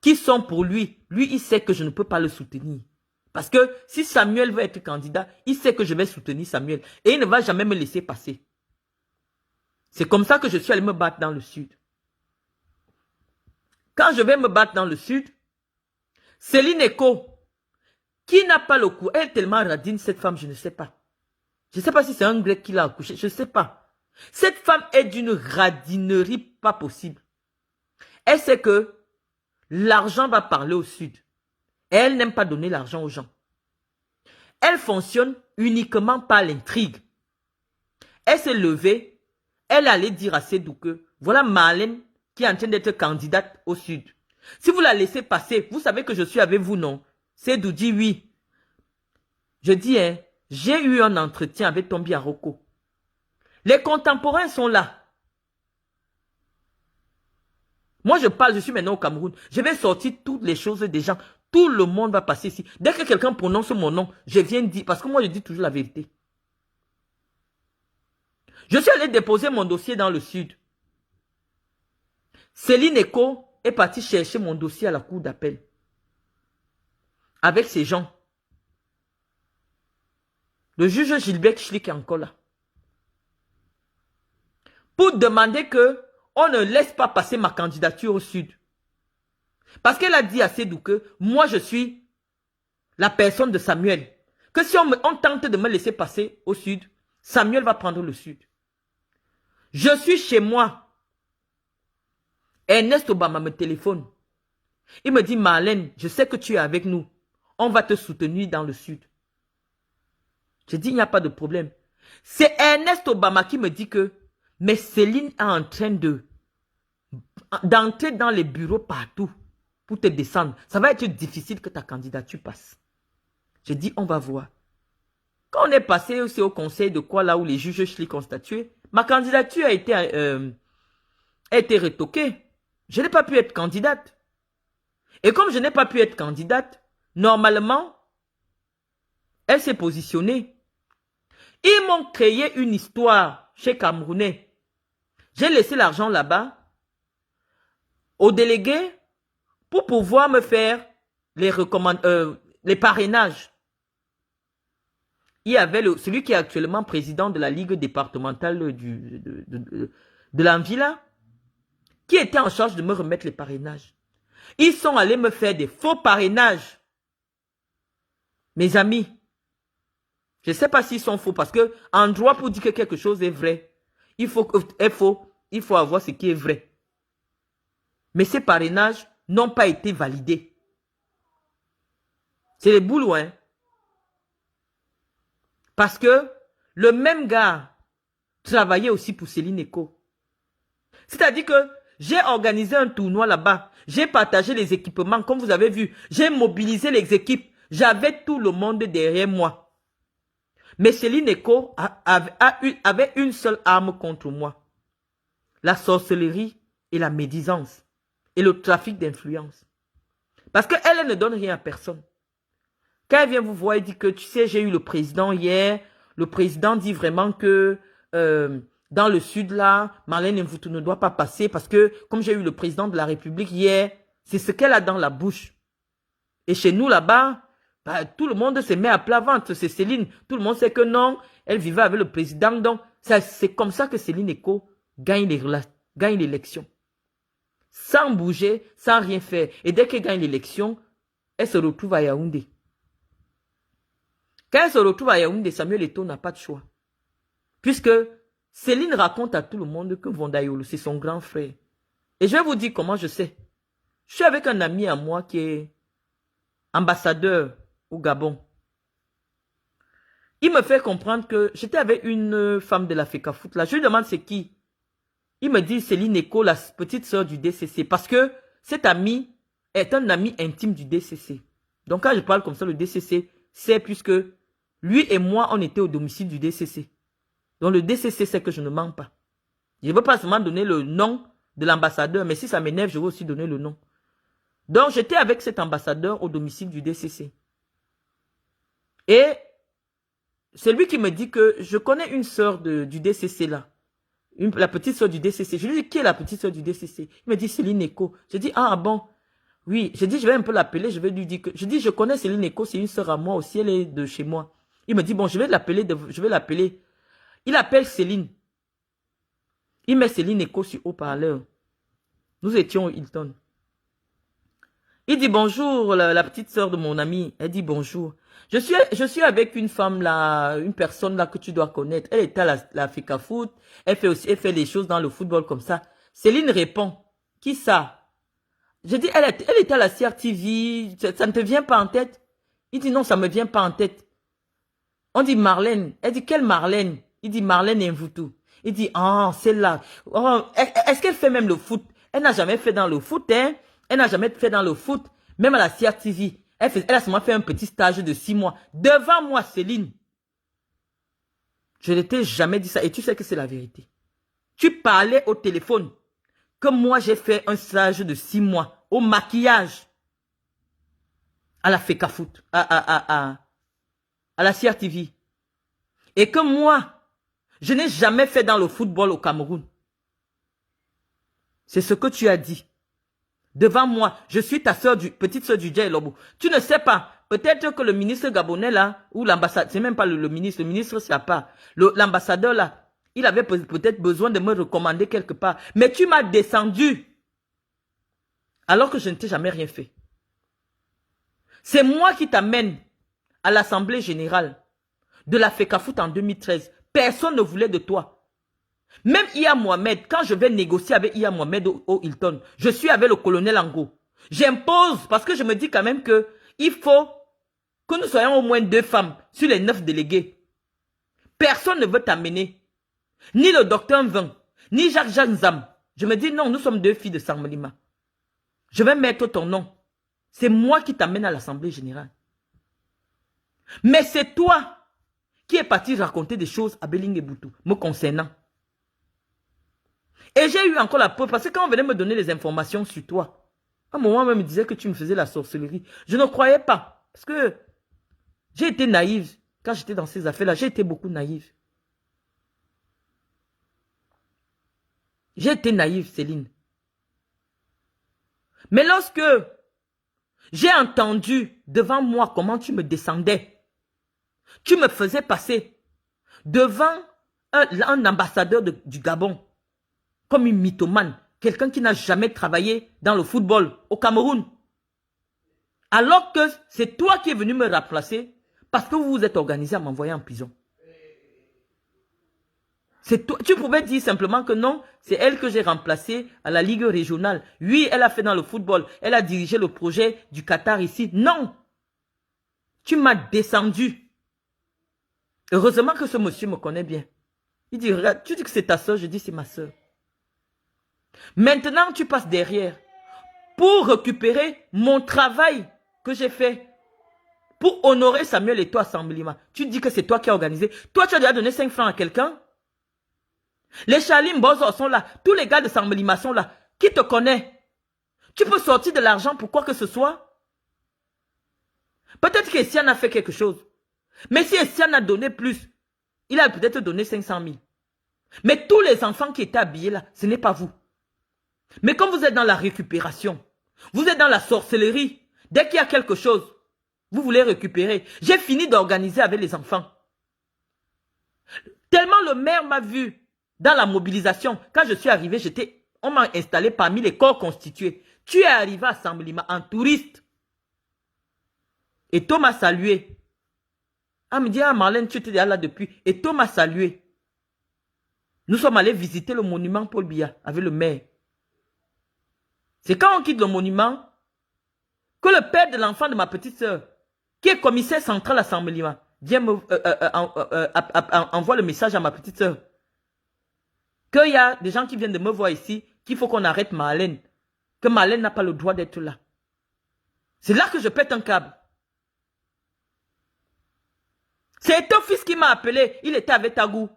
qui sont pour lui. Lui, il sait que je ne peux pas le soutenir. Parce que si Samuel veut être candidat, il sait que je vais soutenir Samuel. Et il ne va jamais me laisser passer. C'est comme ça que je suis allé me battre dans le Sud. Quand je vais me battre dans le Sud, Céline Eko, qui n'a pas le coup, elle est tellement radine, cette femme, je ne sais pas. Je ne sais pas si c'est un grec qui l'a accouché, je ne sais pas. Cette femme est d'une radinerie pas possible. Elle sait que l'argent va parler au Sud. Et elle n'aime pas donner l'argent aux gens. Elle fonctionne uniquement par l'intrigue. Elle s'est levée, elle allait dire à Seydou que voilà Marlène qui est en train d'être candidate au Sud. Si vous la laissez passer, vous savez que je suis avec vous, non? Seydou dit oui. Je dis, hein, j'ai eu un entretien avec Tombi Aroko. Les contemporains sont là. Moi, je parle, je suis maintenant au Cameroun. Je vais sortir toutes les choses des gens. Tout le monde va passer ici. Dès que quelqu'un prononce mon nom, je viens dire, parce que moi, je dis toujours la vérité. Je suis allé déposer mon dossier dans le Sud. Céline Eko est partie chercher mon dossier à la cour d'appel. Avec ces gens. Le juge Gilbert Schlick est encore là. Pour demander que on ne laisse pas passer ma candidature au Sud. Parce qu'elle a dit à Seydou que moi je suis la personne de Samuel. Que si on tente de me laisser passer au Sud, Samuel va prendre le Sud. Je suis chez moi. Ernest Obama me téléphone. Il me dit, Marlène, je sais que tu es avec nous. On va te soutenir dans le Sud. Je dis, il n'y a pas de problème. C'est Ernest Obama qui me dit que, mais Céline est en train d'entrer dans les bureaux partout pour te descendre. Ça va être difficile que ta candidature passe. Je dis, on va voir. Quand on est passé aussi au conseil de quoi là où les juges Schlick ont statué, ma candidature a été retoquée. Je n'ai pas pu être candidate. Et comme je n'ai pas pu être candidate, normalement, elle s'est positionnée. Ils m'ont créé une histoire chez Camerounais. J'ai laissé l'argent là-bas aux délégués pour pouvoir me faire les parrainages. Il y avait celui qui est actuellement président de la Ligue départementale de l'Anvila, qui était en charge de me remettre les parrainages. Ils sont allés me faire des faux parrainages. Mes amis, je ne sais pas s'ils sont faux parce que en droit, pour dire que quelque chose est vrai, il faut avoir ce qui est vrai. Mais ces parrainages n'ont pas été validés. C'est les boulots, hein. Parce que le même gars travaillait aussi pour Céline Eko. C'est-à-dire que j'ai organisé un tournoi là-bas. J'ai partagé les équipements, comme vous avez vu. J'ai mobilisé les équipes. J'avais tout le monde derrière moi. Mais Céline Eko avait une seule arme contre moi. La sorcellerie et la médisance. Et le trafic d'influence. Parce qu'elle ne donne rien à personne. Quand elle vient vous voir, elle dit que, tu sais, j'ai eu le président hier. Le président dit vraiment que dans le sud, là, Marlène Mvutu ne doit pas passer parce que, comme j'ai eu le président de la République hier, c'est ce qu'elle a dans la bouche. Et chez nous, là-bas, bah, tout le monde se met à plat ventre. C'est Céline. Tout le monde sait que non, elle vivait avec le président. Donc, C'est comme ça que Céline Eko gagne l'élection. Sans bouger, sans rien faire. Et dès qu'elle gagne l'élection, elle se retrouve à Yaoundé. Quand elle se retrouve à Yaoundé, Samuel Eto'o n'a pas de choix. Puisque Céline raconte à tout le monde que Vondayolo, c'est son grand frère. Et je vais vous dire comment je sais. Je suis avec un ami à moi qui est ambassadeur au Gabon. Il me fait comprendre que j'étais avec une femme de la FECAFOOT. Là, je lui demande c'est qui. Il me dit Céline Eko, la petite sœur du DCC. Parce que cet ami est un ami intime du DCC. Donc quand je parle comme ça, le DCC, c'est puisque lui et moi, on était au domicile du DCC. Donc le DCC sait que je ne mens pas. Je ne veux pas seulement donner le nom de l'ambassadeur, mais si ça m'énerve, je veux aussi donner le nom. Donc j'étais avec cet ambassadeur au domicile du DCC. Et c'est lui qui me dit que je connais une sœur du DCC là. La petite sœur du DCC. Je lui dis, qui est la petite sœur du DCC? Il me dit, Céline Eko. Je dis, ah bon? Oui. Je dis, je vais un peu l'appeler. Je vais lui dire que... Je dis, je connais Céline Eko. C'est une sœur à moi aussi. Elle est de chez moi. Il me dit, bon, je vais l'appeler. Il appelle Céline. Il met Céline Eko sur haut-parleur. Nous étions au Hilton. Il dit, bonjour, la petite sœur de mon ami. Elle dit, bonjour. Je suis avec une femme là, une personne là que tu dois connaître. Elle était à la FECAFOOT. Elle fait des choses dans le football comme ça. Céline répond. Qui ça? Je dis, elle était à la CRTV. Ça ne te vient pas en tête? Il dit, non, ça ne me vient pas en tête. On dit Marlène. Elle dit, quelle Marlène? Il dit, Marlène Mvutu. Il dit, ah, celle-là. Oh, est-ce qu'elle fait même le foot? Elle n'a jamais fait dans le foot, hein? Elle n'a jamais fait dans le foot. Même à la CRTV. Elle a seulement fait un petit stage de 6 mois. Devant moi, Céline. Je ne t'ai jamais dit ça. Et tu sais que c'est la vérité. Tu parlais au téléphone. Que moi, j'ai fait un stage de 6 mois. Au maquillage. À la FECAFOOT. À la CRTV. Et que moi, je n'ai jamais fait dans le football au Cameroun. C'est ce que tu as dit. Devant moi, je suis ta petite soeur du Djay Lobo. Tu ne sais pas. Peut-être que le ministre gabonais là, ou l'ambassadeur, c'est même pas le ministre c'est à part. L'ambassadeur là, il avait peut-être besoin de me recommander quelque part. Mais tu m'as descendu. Alors que je ne t'ai jamais rien fait. C'est moi qui t'amène à l'Assemblée générale de la FECAFOOT en 2013. Personne ne voulait de toi. Même Iya Mohamed, quand je vais négocier avec Iya Mohamed au Hilton, je suis avec le colonel Ango. J'impose parce que je me dis quand même que il faut que nous soyons au moins 2 femmes sur les 9 délégués. Personne ne veut t'amener. Ni le docteur Nvin, ni Jacques Nzam. Je me dis non, nous sommes 2 filles de Sangmelima. Je vais mettre ton nom. C'est moi qui t'amène à l'Assemblée générale. Mais c'est toi qui es parti raconter des choses à Belling et Boutou, me concernant. Et j'ai eu encore la preuve, parce que quand on venait me donner les informations sur toi, à un moment, on me disait que tu me faisais la sorcellerie. Je ne croyais pas, parce que j'ai été naïve. Quand j'étais dans ces affaires-là, j'ai été beaucoup naïve. J'ai été naïve, Céline. Mais lorsque j'ai entendu devant moi comment tu me descendais, tu me faisais passer devant un ambassadeur du Gabon, comme une mythomane, quelqu'un qui n'a jamais travaillé dans le football au Cameroun. Alors que c'est toi qui es venu me remplacer parce que vous vous êtes organisé à m'envoyer en prison. Toi. Tu pouvais dire simplement que non, c'est elle que j'ai remplacée à la Ligue régionale. Oui, elle a fait dans le football, elle a dirigé le projet du Qatar ici. Non, tu m'as descendu. Heureusement que ce monsieur me connaît bien. Il dit, regarde, tu dis que c'est ta soeur, je dis c'est ma soeur. Maintenant, tu passes derrière pour récupérer mon travail que j'ai fait pour honorer Samuel Eto'o à Sangmelima. Tu dis que c'est toi qui as organisé. Toi, tu as déjà donné 5 francs à quelqu'un? Les Charlie Mbozo sont là. Tous les gars de Sangmelima sont là. Qui te connaît? Tu peux sortir de l'argent pour quoi que ce soit? Peut-être qu'Essiane a fait quelque chose. Mais si Essiane a donné plus, il a peut-être donné 500 000. Mais tous les enfants qui étaient habillés là, ce n'est pas vous. Mais quand vous êtes dans la récupération, vous êtes dans la sorcellerie, dès qu'il y a quelque chose, vous voulez récupérer. J'ai fini d'organiser avec les enfants. Tellement le maire m'a vu dans la mobilisation. Quand je suis arrivé, on m'a installé parmi les corps constitués. Tu es arrivé à Samblima en touriste. Et Tom m'a salué. Elle me dit, ah Marlène, tu étais déjà là depuis. Et Tom m'a salué. Nous sommes allés visiter le monument Paul Biya avec le maire. C'est quand on quitte le monument que le père de l'enfant de ma petite soeur, qui est commissaire central à Samblima, vient envoie le message à ma petite soeur. Qu'il y a des gens qui viennent de me voir ici, qu'il faut qu'on arrête Marlène. Que Marlène n'a pas le droit d'être là. C'est là que je pète un câble. C'est ton fils qui m'a appelé. Il était avec Tagou.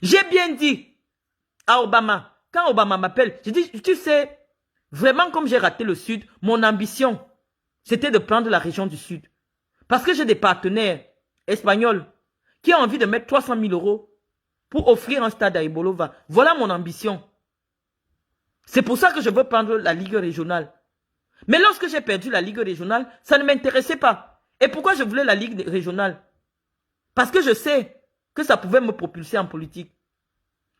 J'ai bien dit à Obama, quand Obama m'appelle, j'ai dit, tu sais, vraiment comme j'ai raté le Sud, mon ambition, c'était de prendre la région du Sud. Parce que j'ai des partenaires espagnols qui ont envie de mettre 300 000 € pour offrir un stade à Ibolova. Voilà mon ambition. C'est pour ça que je veux prendre la Ligue régionale. Mais lorsque j'ai perdu la Ligue régionale, ça ne m'intéressait pas. Et pourquoi je voulais la Ligue régionale? Parce que je sais que ça pouvait me propulser en politique.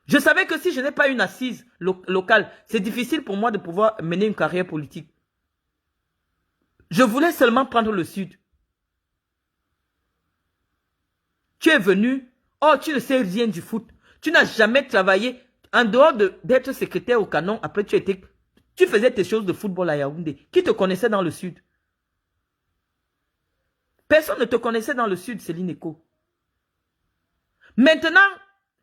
Je savais que si je n'ai pas une assise locale, c'est difficile pour moi de pouvoir mener une carrière politique. Je voulais seulement prendre le Sud. Tu es venu, oh tu ne sais rien du foot. Tu n'as jamais travaillé, en dehors d'être secrétaire au Canon, après tu faisais tes choses de football à Yaoundé. Qui te connaissait dans le Sud? Personne ne te connaissait dans le Sud, Céline Eko. Maintenant,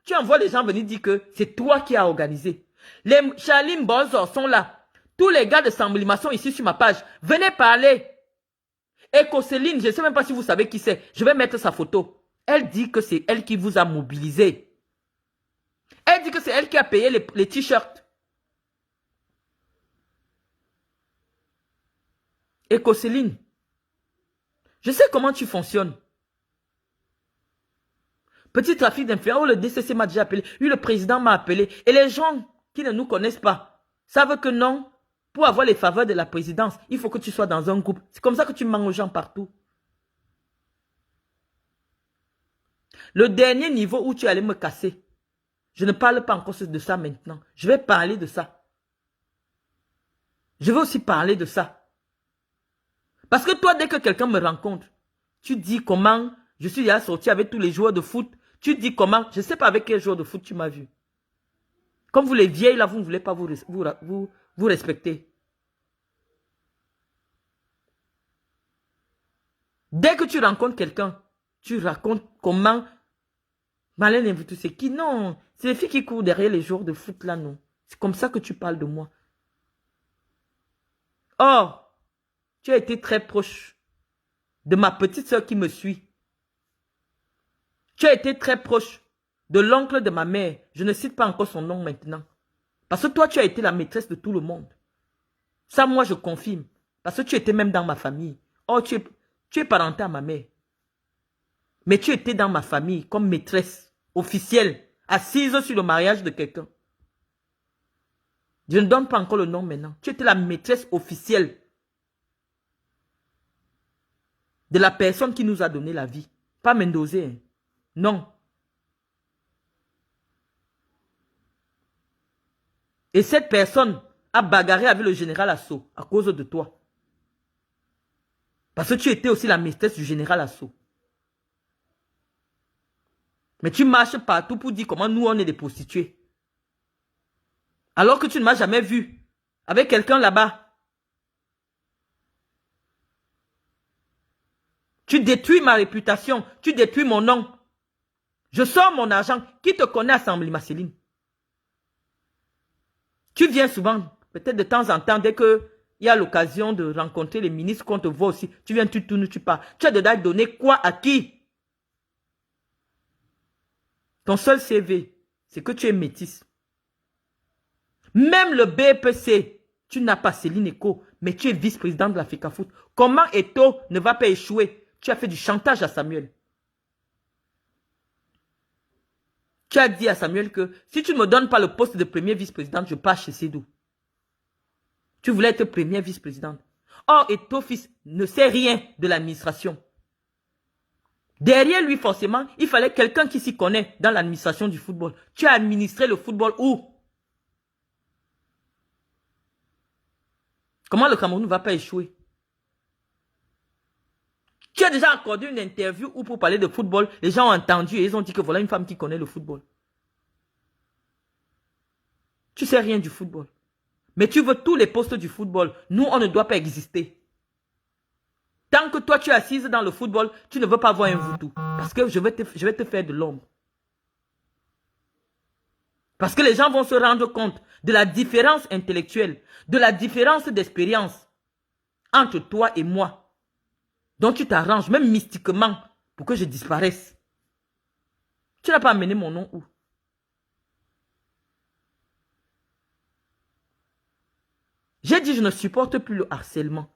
tu envoies les gens venir dire que c'est toi qui as organisé. Les Charline Bozor sont là. Tous les gars de Samblima sont ici sur ma page. Venez parler. Eko Céline, je ne sais même pas si vous savez qui c'est. Je vais mettre sa photo. Elle dit que c'est elle qui vous a mobilisé. Elle dit que c'est elle qui a payé les t-shirts. Eko Céline, je sais comment tu fonctionnes. Petit trafic d'influence, oh, le DCC m'a déjà appelé, oui, le président m'a appelé. Et les gens qui ne nous connaissent pas savent que non, pour avoir les faveurs de la présidence, il faut que tu sois dans un groupe. C'est comme ça que tu mens aux gens partout. Le dernier niveau où tu allais me casser, je ne parle pas encore de ça maintenant. Je vais parler de ça. Je vais aussi parler de ça. Parce que toi, dès que quelqu'un me rencontre, tu dis comment je suis déjà sorti avec tous les joueurs de foot. Tu dis comment, je ne sais pas avec quel joueur de foot tu m'as vu. Comme vous les vieilles là, vous ne voulez pas vous respecter. Dès que tu rencontres quelqu'un, tu racontes comment Marlène Mvutu, c'est qui? Non, c'est les filles qui courent derrière les joueurs de foot là, non. C'est comme ça que tu parles de moi. Or, tu as été très proche de ma petite soeur qui me suit. Tu as été très proche de l'oncle de ma mère. Je ne cite pas encore son nom maintenant. Parce que toi, tu as été la maîtresse de tout le monde. Ça, moi, je confirme. Parce que tu étais même dans ma famille. Oh, tu es parenté à ma mère. Mais tu étais dans ma famille comme maîtresse officielle, assise sur le mariage de quelqu'un. Je ne donne pas encore le nom maintenant. Tu étais la maîtresse officielle de la personne qui nous a donné la vie. Pas Mendoza. Hein. Non. Et cette personne a bagarré avec le général Asso à cause de toi. Parce que tu étais aussi la maîtresse du général Asso. Mais tu marches partout pour dire comment nous on est des prostituées. Alors que tu ne m'as jamais vu avec quelqu'un là-bas. Tu détruis ma réputation, tu détruis mon nom. Je sors mon argent. Qui te connaît à Samblima, Céline? Tu viens souvent, peut-être de temps en temps, dès qu'il y a l'occasion de rencontrer les ministres qu'on te voit aussi. Tu viens, tu tournes, tu pars. Tu as déjà donné quoi à qui? Ton seul CV, c'est que tu es métisse. Même le BPC, tu n'as pas Céline Eko, mais tu es vice-président de la FECAFOOT. Comment Eto ne va pas échouer? Tu as fait du chantage à Samuel. Tu as dit à Samuel que si tu ne me donnes pas le poste de premier vice-présidente, je pars chez Sédou. Tu voulais être première vice-présidente. Or, Eto fils ne sait rien de l'administration. Derrière lui, forcément, il fallait quelqu'un qui s'y connaît dans l'administration du football. Tu as administré le football où? Comment le Cameroun ne va pas échouer? Tu as déjà accordé une interview où pour parler de football, les gens ont entendu et ils ont dit que voilà une femme qui connaît le football. Tu sais rien du football. Mais tu veux tous les postes du football. Nous, on ne doit pas exister. Tant que toi, tu es assise dans le football, tu ne veux pas voir un voutou. Parce que je vais te faire de l'ombre. Parce que les gens vont se rendre compte de la différence intellectuelle, de la différence d'expérience entre toi et moi. Donc tu t'arranges, même mystiquement, pour que je disparaisse. Tu n'as pas amené mon nom où? J'ai dit, je ne supporte plus le harcèlement.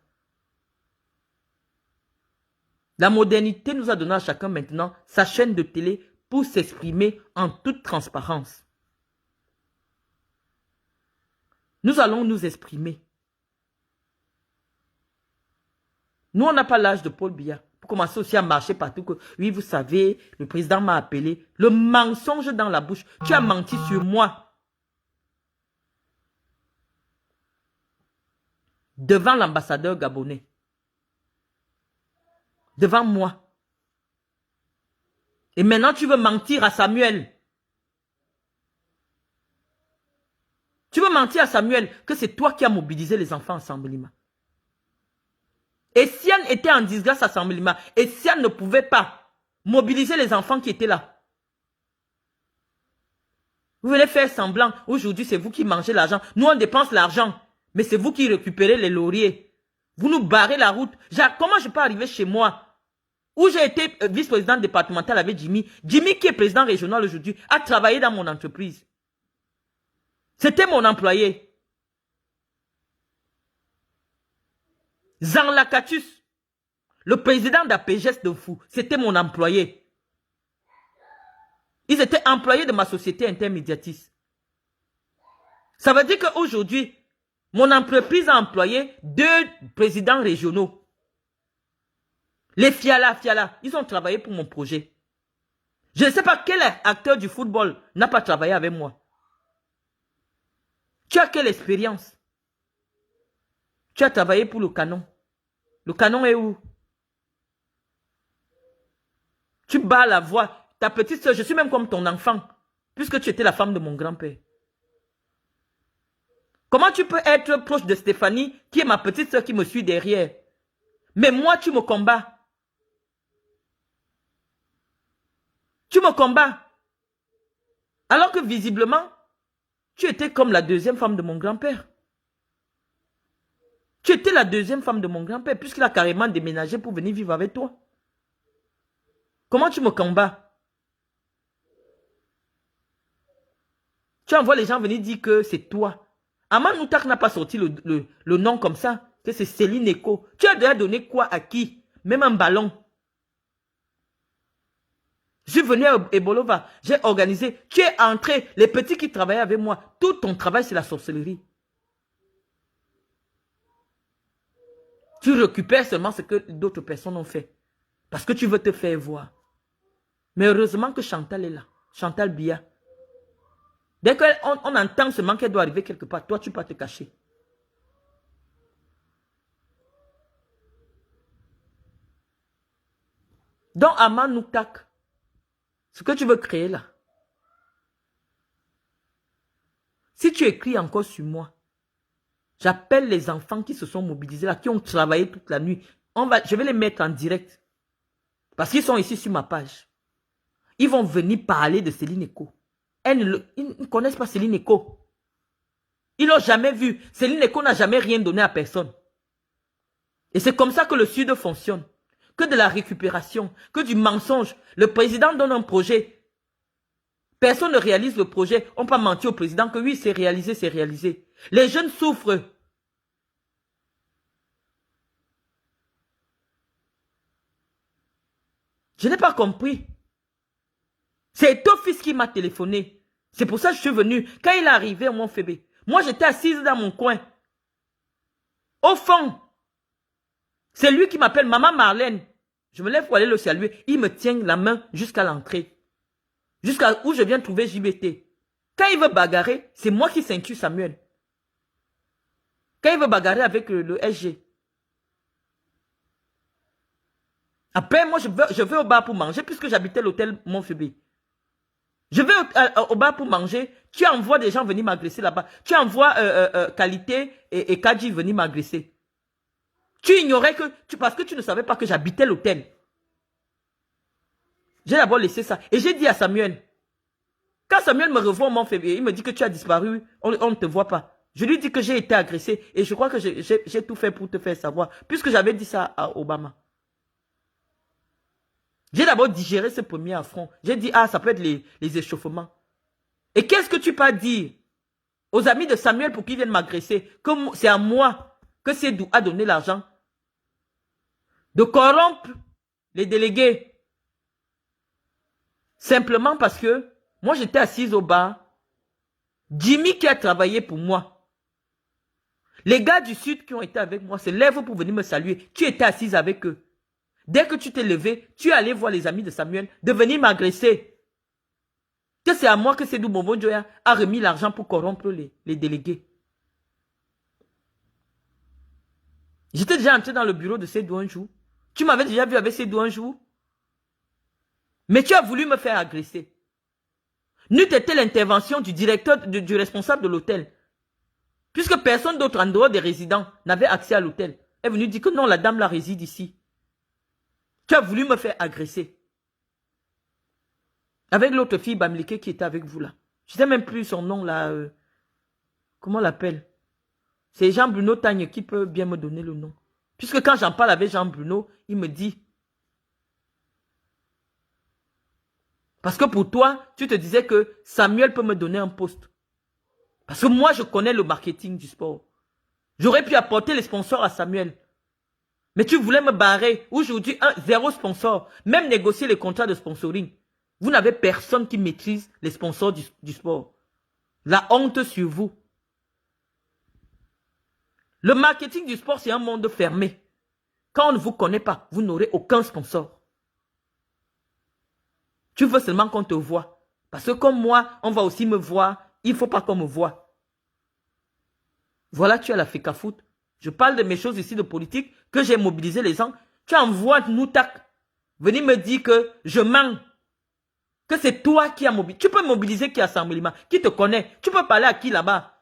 La modernité nous a donné à chacun maintenant sa chaîne de télé pour s'exprimer en toute transparence. Nous allons nous exprimer. Nous, on n'a pas l'âge de Paul Biya pour commencer aussi à marcher partout. Que, oui, vous savez, le président m'a appelé. Le mensonge dans la bouche. Tu as menti sur moi. Devant l'ambassadeur gabonais. Devant moi. Et maintenant, tu veux mentir à Samuel. Tu veux mentir à Samuel que c'est toi qui as mobilisé les enfants à Samblima. Et si elle était en disgrâce à Samblima, et si elle ne pouvait pas mobiliser les enfants qui étaient là. Vous venez faire semblant, aujourd'hui c'est vous qui mangez l'argent. Nous on dépense l'argent, mais c'est vous qui récupérez les lauriers. Vous nous barrez la route. Comment je peux arriver chez moi où j'ai été vice-président départemental avec Jimmy. Jimmy qui est président régional aujourd'hui a travaillé dans mon entreprise. C'était mon employé. Jean Lacatus, le président d'APGES de Fou, c'était mon employé. Ils étaient employés de ma société intermédiatiste. Ça veut dire qu'aujourd'hui, mon entreprise a employé 2 présidents régionaux. Les Fiala, ils ont travaillé pour mon projet. Je ne sais pas quel acteur du football n'a pas travaillé avec moi. Tu as quelle expérience? Tu as travaillé pour le canon. Le canon est où? Tu bats la voix. Ta petite soeur, je suis même comme ton enfant, puisque tu étais la femme de mon grand-père. Comment tu peux être proche de Stéphanie, qui est ma petite soeur qui me suit derrière? Mais moi, tu me combats. Tu me combats. Alors que visiblement, tu étais comme la 2e femme de mon grand-père. Tu étais la 2e femme de mon grand-père, puisqu'il a carrément déménagé pour venir vivre avec toi. Comment tu me combats? Tu envoies les gens venir dire que c'est toi. Aman Noutak n'a pas sorti le nom comme ça, que c'est Céline Eko. Tu as déjà donné quoi à qui? Même un ballon. Je suis venu à Ebolova, j'ai organisé. Tu es entré, les petits qui travaillaient avec moi. Tout ton travail, c'est la sorcellerie. Tu récupères seulement ce que d'autres personnes ont fait. Parce que tu veux te faire voir. Mais heureusement que Chantal est là. Chantal Biya. Dès qu'on entend seulement qu'elle doit arriver quelque part, toi tu peux te cacher. Donc Aman Noutak, ce que tu veux créer là, si tu écris encore sur moi, j'appelle les enfants qui se sont mobilisés là, qui ont travaillé toute la nuit. Je vais les mettre en direct. Parce qu'ils sont ici sur ma page. Ils vont venir parler de Céline Eko. Ils ne connaissent pas Céline Eko. Ils l'ont jamais vu. Céline Eko n'a jamais rien donné à personne. Et c'est comme ça que le Sud fonctionne. Que de la récupération, que du mensonge. Le président donne un projet. Personne ne réalise le projet. On peut mentir au président que oui, c'est réalisé, c'est réalisé. Les jeunes souffrent. Je n'ai pas compris. C'est ton fils qui m'a téléphoné. C'est pour ça que je suis venu. Quand il est arrivé, mon Fébé, moi j'étais assise dans mon coin. Au fond, c'est lui qui m'appelle Maman Marlène. Je me lève pour aller le saluer. Il me tient la main jusqu'à l'entrée. Jusqu'à où je viens trouver JBT. Quand il veut bagarrer, c'est moi qui ceinture Samuel. Quand il veut bagarrer avec le SG. Après, moi, je vais au bar pour manger puisque j'habitais l'hôtel Montphoebe. Je vais au bar pour manger. Tu envoies des gens venir m'agresser là-bas. Tu envoies Qualité et Kadji venir m'agresser. Tu ignorais que... parce que tu ne savais pas que j'habitais l'hôtel. J'ai d'abord laissé ça. Et j'ai dit à Samuel... Quand Samuel me revoit au Montphoebe, il me dit que tu as disparu. On ne te voit pas. Je lui dis que j'ai été agressé. Et je crois que j'ai tout fait pour te faire savoir. Puisque j'avais dit ça à Obama. J'ai d'abord digéré ce premier affront. J'ai dit, ah, ça peut être les échauffements. Et qu'est-ce que tu peux dire aux amis de Samuel pour qu'ils viennent m'agresser? Que c'est à moi que Sédou a donné l'argent de corrompre les délégués. Simplement parce que moi, j'étais assise au bar. Jimmy qui a travaillé pour moi. Les gars du Sud qui ont été avec moi se lèvent pour venir me saluer. Tu étais assise avec eux. Dès que tu t'es levé, tu es allé voir les amis de Samuel de venir m'agresser. Que c'est à moi que Sédou Bobo Joya a remis l'argent pour corrompre les délégués. J'étais déjà entré dans le bureau de Sédou un jour. Tu m'avais déjà vu avec Sédou un jour. Mais tu as voulu me faire agresser. N'eût été l'intervention du directeur, du responsable de l'hôtel. Puisque personne d'autre en dehors des résidents n'avait accès à l'hôtel. Elle est venue dire que non, la dame là réside ici. Tu as voulu me faire agresser. Avec l'autre fille Bamileke qui était avec vous là. Je ne sais même plus son nom là. Comment on l'appelle? C'est Jean Bruno Tagne qui peut bien me donner le nom. Puisque quand j'en parle avec Jean Bruno, il me dit. Parce que pour toi, tu te disais que Samuel peut me donner un poste. Parce que moi, je connais le marketing du sport. J'aurais pu apporter les sponsors à Samuel. Mais tu voulais me barrer. Aujourd'hui, zéro sponsor. Même négocier les contrats de sponsoring. Vous n'avez personne qui maîtrise les sponsors du sport. La honte sur vous. Le marketing du sport, c'est un monde fermé. Quand on ne vous connaît pas, vous n'aurez aucun sponsor. Tu veux seulement qu'on te voie. Parce que comme moi, on va aussi me voir. Il ne faut pas qu'on me voie. Voilà, tu as la FECAFOOT. Je parle de mes choses ici de politique, que j'ai mobilisé les gens. Tu envoies Noutak venir me dire que je mens. Que c'est toi qui as mobilisé. Tu peux mobiliser qui à Saint-Mélima? Qui te connaît? Tu peux parler à qui là-bas?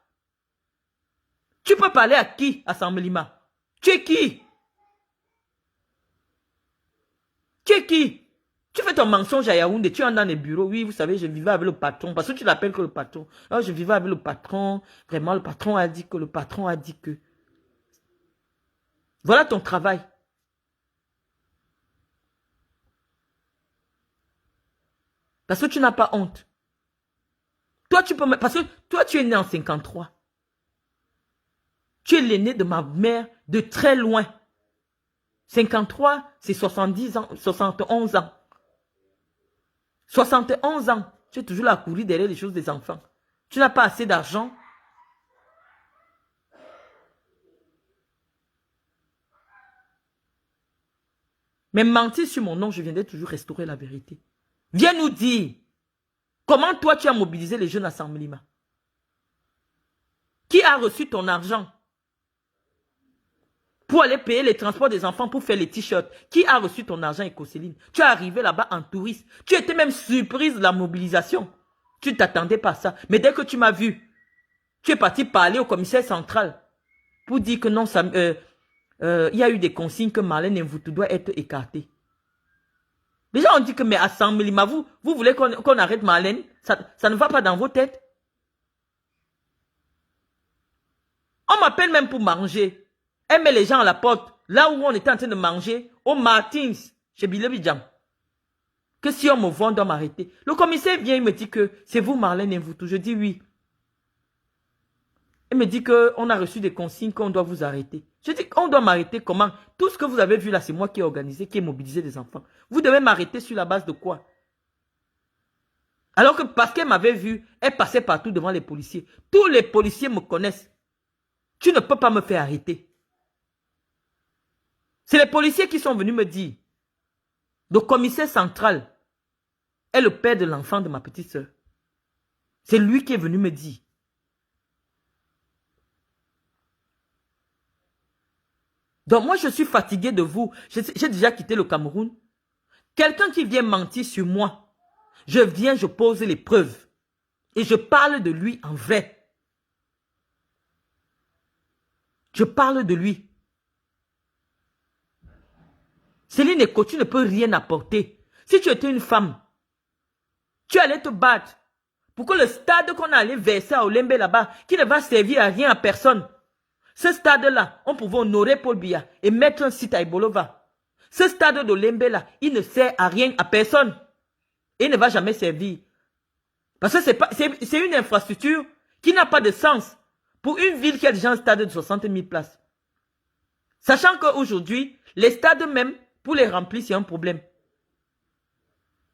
Tu peux parler à qui à Saint-Mélima? Tu es qui? Tu es qui? Tu fais ton mensonge à Yaoundé, tu es dans les bureaux. Oui, vous savez, je vivais avec le patron. Parce que tu l'appelles que le patron. Alors, je vivais avec le patron. Vraiment, le patron a dit que, le patron a dit que. Voilà ton travail. Parce que tu n'as pas honte. Toi, tu peux... Parce que toi, tu es né en 53. Tu es l'aîné de ma mère de très loin. 53, c'est 70 ans, 71 ans. 71 ans. Tu es toujours là à courir derrière les choses des enfants. Tu n'as pas assez d'argent. Mais mentir sur mon nom, je viendrai toujours restaurer la vérité. Viens nous dire, comment toi tu as mobilisé les jeunes à Saint-Mélima? Qui a reçu ton argent pour aller payer les transports des enfants pour faire les t-shirts? Qui a reçu ton argent, Écosséline? Tu es arrivé là-bas en touriste. Tu étais même surprise de la mobilisation. Tu ne t'attendais pas à ça. Mais dès que tu m'as vu, tu es parti parler au commissaire central pour dire que non, il y a eu des consignes que Marlène Mvoutou doit être écartée. Les gens ont dit que, mais à Saint-Mélima, vous voulez qu'on arrête Marlène? Ça ne va pas dans vos têtes. On m'appelle même pour manger. Elle met les gens à la porte, là où on était en train de manger, au Martins, chez Bilebidjam. Que si on me voit, on doit m'arrêter. Le commissaire vient, il me dit que c'est vous Marlène Mvoutou. Je dis oui. Il me dit qu'on a reçu des consignes qu'on doit vous arrêter. Je dis qu'on doit m'arrêter comment? Tout ce que vous avez vu là, c'est moi qui ai organisé, qui ai mobilisé des enfants. Vous devez m'arrêter sur la base de quoi? Alors que parce qu'elle m'avait vu, elle passait partout devant les policiers. Tous les policiers me connaissent. Tu ne peux pas me faire arrêter. C'est les policiers qui sont venus me dire le commissaire central est le père de l'enfant de ma petite soeur. C'est lui qui est venu me dire. Donc moi, je suis fatigué de vous. J'ai déjà quitté le Cameroun. Quelqu'un qui vient mentir sur moi, je viens, je pose les preuves. Et je parle de lui en vrai. Je parle de lui. Céline Eko, tu ne peux rien apporter. Si tu étais une femme, tu allais te battre pour que le stade qu'on a allé verser à Olembe là-bas, qui ne va servir à rien à personne, ce stade-là, on pouvait honorer Paul Biya et mettre un site à Ebolova. Ce stade d'Olembe-là, il ne sert à rien à personne. Et il ne va jamais servir. Parce que c'est une infrastructure qui n'a pas de sens pour une ville qui a déjà un stade de 60 000 places. Sachant qu'aujourd'hui, les stades même, pour les remplir, c'est un problème.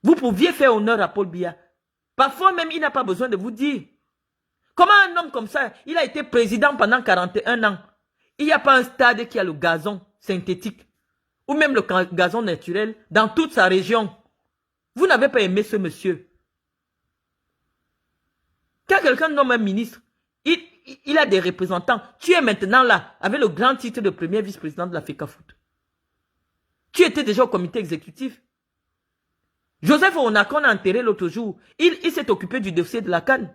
Vous pouviez faire honneur à Paul Biya. Parfois même, il n'a pas besoin de vous dire. Comment un homme comme ça, il a été président pendant 41 ans. Il n'y a pas un stade qui a le gazon synthétique ou même le gazon naturel dans toute sa région. Vous n'avez pas aimé ce monsieur. Quand quelqu'un nomme un ministre, il a des représentants. Tu es maintenant là avec le grand titre de premier vice-président de la FECAFOOT. Tu étais déjà au comité exécutif. Joseph Onaka, on a enterré l'autre jour. Il s'est occupé du dossier de la CAN.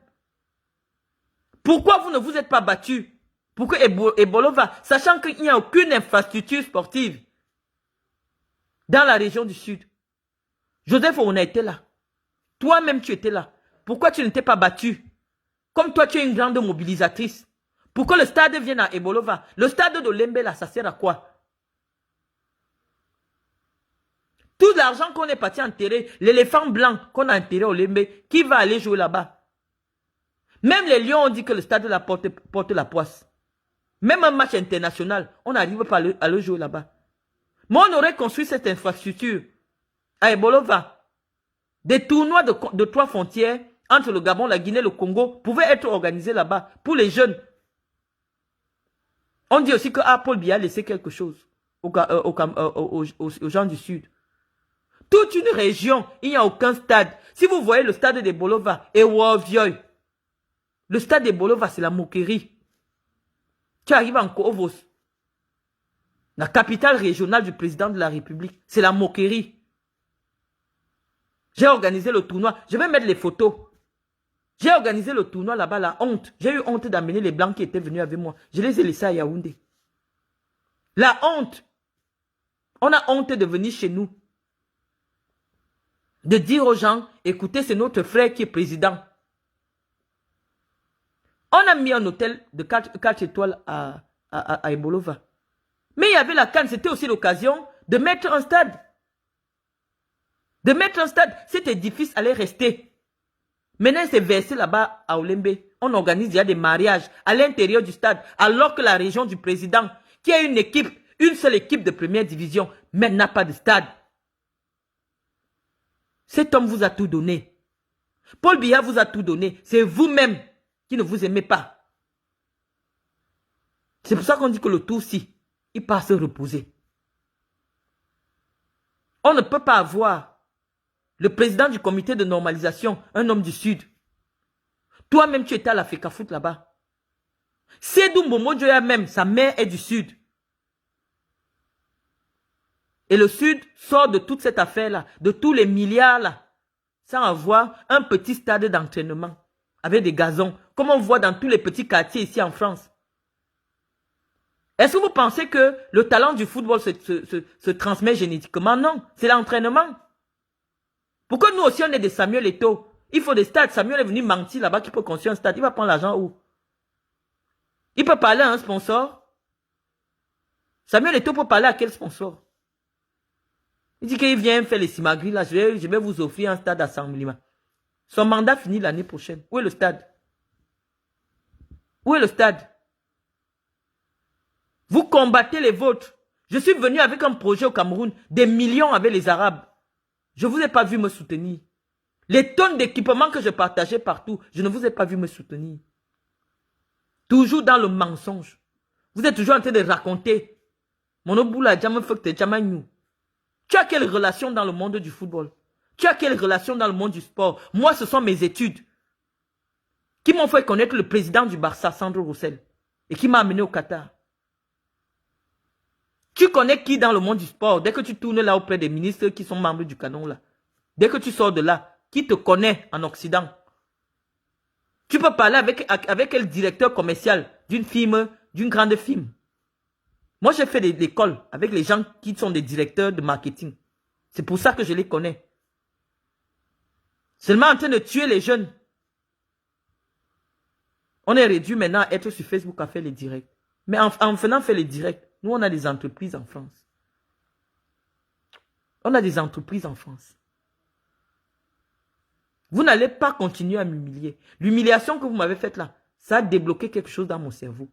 Pourquoi vous ne vous êtes pas battu pour que Ebolova, sachant qu'il n'y a aucune infrastructure sportive dans la région du Sud. Joseph Onaka était là. Toi-même, tu étais là. Pourquoi tu ne t'es pas battu? Comme toi, tu es une grande mobilisatrice. Pour que le stade vienne à Ebolova. Le stade de Lembe, là, ça sert à quoi? Tout l'argent qu'on est parti enterrer, l'éléphant blanc qu'on a enterré au Lembe, qui va aller jouer là-bas? Même les Lions ont dit que le stade de la porte la poisse. Même un match international, on n'arrive pas à le jouer là-bas. Mais on aurait construit cette infrastructure à Ebolova. Des tournois de 3 frontières entre le Gabon, la Guinée, le Congo pouvaient être organisés là-bas pour les jeunes. On dit aussi que Paul Biya a laissé quelque chose aux gens du Sud. Toute une région, il n'y a aucun stade. Si vous voyez le stade d'Ebolova et Wovioy, le stade d'Ebolova, c'est la moquerie. Tu arrives en Kovos, la capitale régionale du président de la République. C'est la moquerie. J'ai organisé le tournoi. Je vais mettre les photos. J'ai organisé le tournoi là-bas, la honte. J'ai eu honte d'amener les Blancs qui étaient venus avec moi. Je les ai laissés à Yaoundé. La honte. On a honte de venir chez nous. De dire aux gens, écoutez, c'est notre frère qui est président. On a mis un hôtel de 4 étoiles à Ebolova. Mais il y avait la CAN, c'était aussi l'occasion de mettre un stade. De mettre un stade. Cet édifice allait rester. Maintenant, c'est versé là-bas à Olembe. On organise déjà des mariages à l'intérieur du stade. Alors que la région du président, qui a une équipe, une seule équipe de première division, mais n'a pas de stade. Cet homme vous a tout donné. Paul Biya vous a tout donné. C'est vous-même qui ne vous aimez pas. C'est pour ça qu'on dit que le Tutsi, il part se reposer. On ne peut pas avoir le président du comité de normalisation, un homme du Sud. Toi-même, tu étais à la FECAFOOT là-bas. Sédou Momo Joya même, sa mère est du Sud. Et le Sud sort de toute cette affaire-là, de tous les milliards là, sans avoir un petit stade d'entraînement avec des gazons, comme on voit dans tous les petits quartiers ici en France. Est-ce que vous pensez que le talent du football se transmet génétiquement? Non, c'est l'entraînement. Pourquoi nous aussi on est des Samuel Eto'o? Il faut des stades. Samuel est venu mentir là-bas qu'il peut construire un stade. Il va prendre l'argent où? Il peut parler à un sponsor? Samuel Eto'o peut parler à quel sponsor? Il dit qu'il vient faire les simagris là. Je vais vous offrir un stade d'assemblement. Son mandat finit l'année prochaine. Où est le stade? Où est le stade? Vous combattez les vôtres. Je suis venu avec un projet au Cameroun. Des millions avec les Arabes. Je ne vous ai pas vu me soutenir. Les tonnes d'équipements que je partageais partout, je ne vous ai pas vu me soutenir. Toujours dans le mensonge. Vous êtes toujours en train de raconter. Mon oboula, jamais fait que t'es jamais nous. Tu as quelle relation dans le monde du football? Tu as quelle relation dans le monde du sport? Moi, ce sont mes études qui m'ont fait connaître le président du Barça, Sandro Roussel, et qui m'a amené au Qatar. Tu connais qui dans le monde du sport? Dès que tu tournes là auprès des ministres qui sont membres du canon là, dès que tu sors de là, qui te connaît en Occident? Tu peux parler avec quel directeur commercial d'une firme, d'une grande firme? Moi, j'ai fait l'école avec les gens qui sont des directeurs de marketing. C'est pour ça que je les connais. Seulement en train de tuer les jeunes. On est réduit maintenant à être sur Facebook à faire les directs. Mais en faisant faire les directs, nous, on a des entreprises en France. On a des entreprises en France. Vous n'allez pas continuer à m'humilier. L'humiliation que vous m'avez faite là, ça a débloqué quelque chose dans mon cerveau.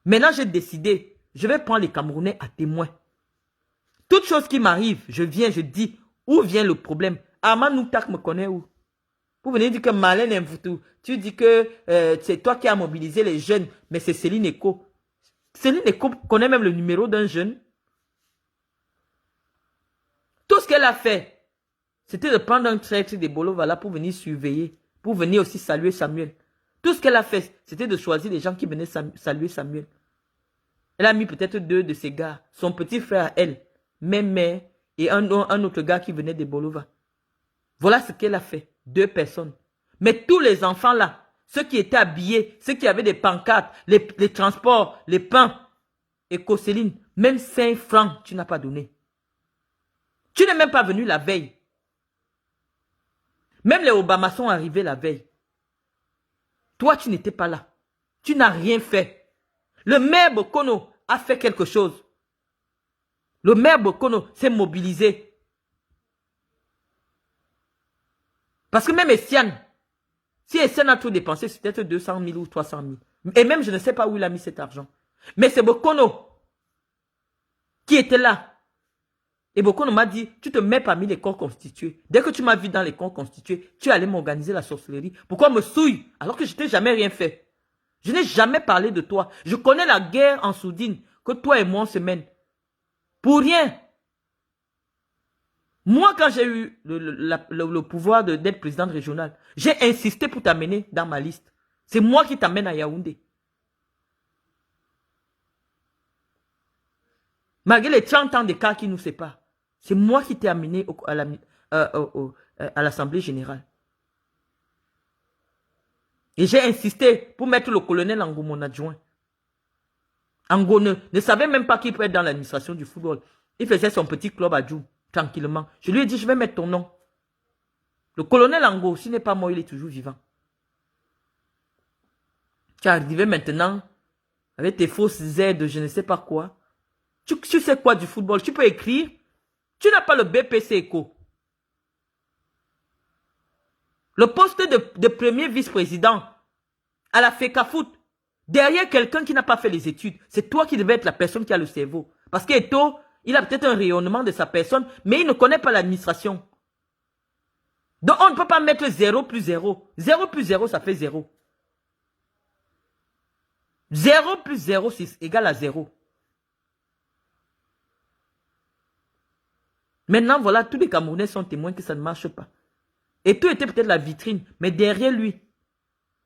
Maintenant, j'ai décidé, je vais prendre les Camerounais à témoin. Toute chose qui m'arrive, je viens, je dis, où vient le problème? Armand Noutak me connaît où? Vous venez dire que Malin Mvoutou, tu dis que c'est toi qui as mobilisé les jeunes, mais c'est Céline Eko. Céline Eko connaît même le numéro d'un jeune. Tout ce qu'elle a fait, c'était de prendre un traître des Bolovala pour venir surveiller, pour venir aussi saluer Samuel. Tout ce qu'elle a fait, c'était de choisir les gens qui venaient saluer Samuel. Elle a mis peut-être 2 de ses gars, son petit frère à elle, même mère, et un autre gars qui venait des Bolova. Voilà ce qu'elle a fait. 2 personnes. Mais tous les enfants là, ceux qui étaient habillés, ceux qui avaient des pancartes, les transports, les pains, et Céline, même 5 francs, tu n'as pas donné. Tu n'es même pas venu la veille. Même les Obama sont arrivés la veille. Toi, tu n'étais pas là. Tu n'as rien fait. Le maire Bokono a fait quelque chose. Le maire Bokono s'est mobilisé. Parce que même Essiane, si Essiane a tout dépensé, c'est peut-être 200 000 ou 300 000. Et même, je ne sais pas où il a mis cet argent. Mais c'est Bokono qui était là. Et Bokono m'a dit, tu te mets parmi les corps constitués. Dès que tu m'as vu dans les corps constitués, tu allais m'organiser la sorcellerie. Pourquoi me souille alors que je t'ai jamais rien fait? Je n'ai jamais parlé de toi. Je connais la guerre en sourdine que toi et moi on se mène. Pour rien. Moi, quand j'ai eu le pouvoir d'être présidente régionale, j'ai insisté pour t'amener dans ma liste. C'est moi qui t'amène à Yaoundé. Malgré les 30 ans d'écart qui nous séparent, c'est moi qui t'ai amené à l'Assemblée générale. Et j'ai insisté pour mettre le colonel Ango, mon adjoint. Ango ne savait même pas qu'il peut être dans l'administration du football. Il faisait son petit club à Djou, tranquillement. Je lui ai dit, je vais mettre ton nom. Le colonel Ango, s'il n'est pas mort, il est toujours vivant. Tu es arrivé maintenant avec tes fausses aides, je ne sais pas quoi. Tu sais quoi du football? Tu peux écrire. Tu n'as pas le BPC Eco. Le poste de premier vice-président à la FECAFOOT, derrière quelqu'un qui n'a pas fait les études, c'est toi qui devais être la personne qui a le cerveau. Parce qu'Eto, il a peut-être un rayonnement de sa personne, mais il ne connaît pas l'administration. Donc on ne peut pas mettre 0 plus 0. 0 plus 0, ça fait 0. 0 plus 0, c'est égal à 0. Maintenant, voilà, tous les Camerounais sont témoins que ça ne marche pas. Et tout était peut-être la vitrine, mais derrière lui,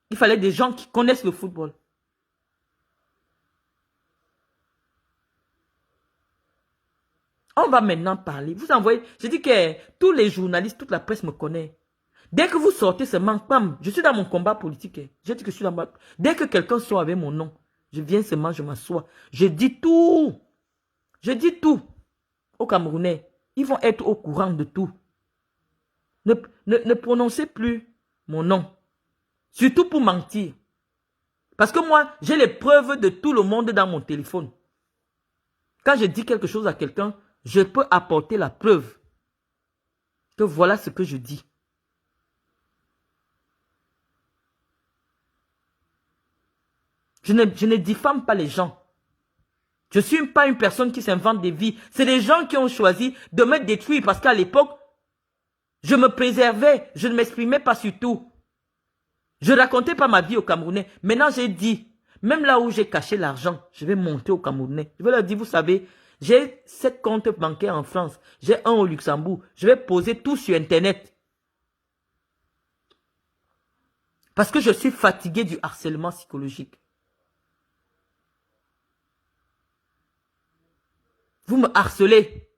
il fallait des gens qui connaissent le football. On va maintenant parler. Vous envoyez, je dis que tous les journalistes, toute la presse me connaît. Dès que vous sortez seulement, bam, je suis dans mon combat politique. Je dis que je suis dans ma... Dès que quelqu'un sort avec mon nom, je viens seulement, je m'assois. Je dis tout. Je dis tout aux Camerounais. Ils vont être au courant de tout. Ne prononcez plus mon nom. Surtout pour mentir. Parce que moi, j'ai les preuves de tout le monde dans mon téléphone. Quand je dis quelque chose à quelqu'un, je peux apporter la preuve que voilà ce que je dis. Je ne diffame pas les gens. Je ne suis pas une personne qui s'invente des vies. C'est les gens qui ont choisi de me détruire parce qu'à l'époque, je me préservais, je ne m'exprimais pas sur tout. Je ne racontais pas ma vie aux Camerounais. Maintenant, j'ai dit, même là où j'ai caché l'argent, je vais monter aux Camerounais. Je vais leur dire, vous savez, J'ai 7 comptes bancaires en France. J'ai un au Luxembourg. Je vais poser tout sur Internet. Parce que je suis fatigué du harcèlement psychologique. Vous me harcelez.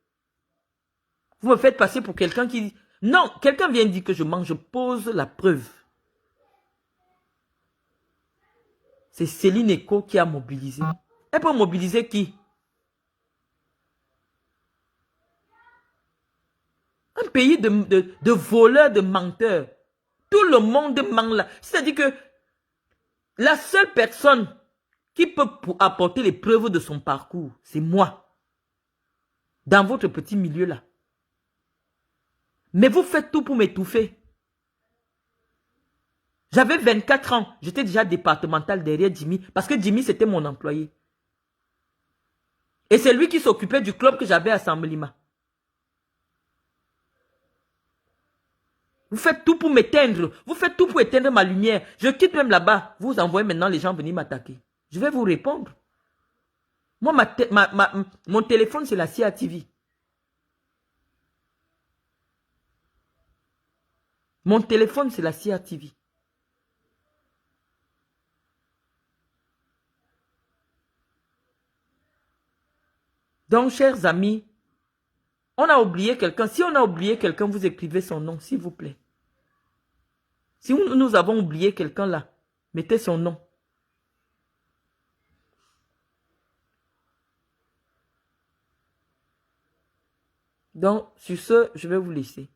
Vous me faites passer pour quelqu'un qui dit... Non, quelqu'un vient dire que je mange, je pose la preuve. C'est Céline Eco qui a mobilisé. Elle peut mobiliser qui? Un pays de voleurs, de menteurs. Tout le monde ment là. C'est-à-dire que la seule personne qui peut apporter les preuves de son parcours, c'est moi. Dans votre petit milieu là. Mais vous faites tout pour m'étouffer. J'avais 24 ans. J'étais déjà départemental derrière Jimmy. Parce que Jimmy, c'était mon employé. Et c'est lui qui s'occupait du club que j'avais à Samblima. Vous faites tout pour m'éteindre. Vous faites tout pour éteindre ma lumière. Je quitte même là-bas. Vous envoyez maintenant les gens venir m'attaquer. Je vais vous répondre. Moi, mon téléphone, c'est la CIA TV. Mon téléphone, c'est la CIA TV. Donc, chers amis, on a oublié quelqu'un. Si on a oublié quelqu'un, vous écrivez son nom, s'il vous plaît. Si nous avons oublié quelqu'un là, mettez son nom. Donc, sur ce, je vais vous laisser.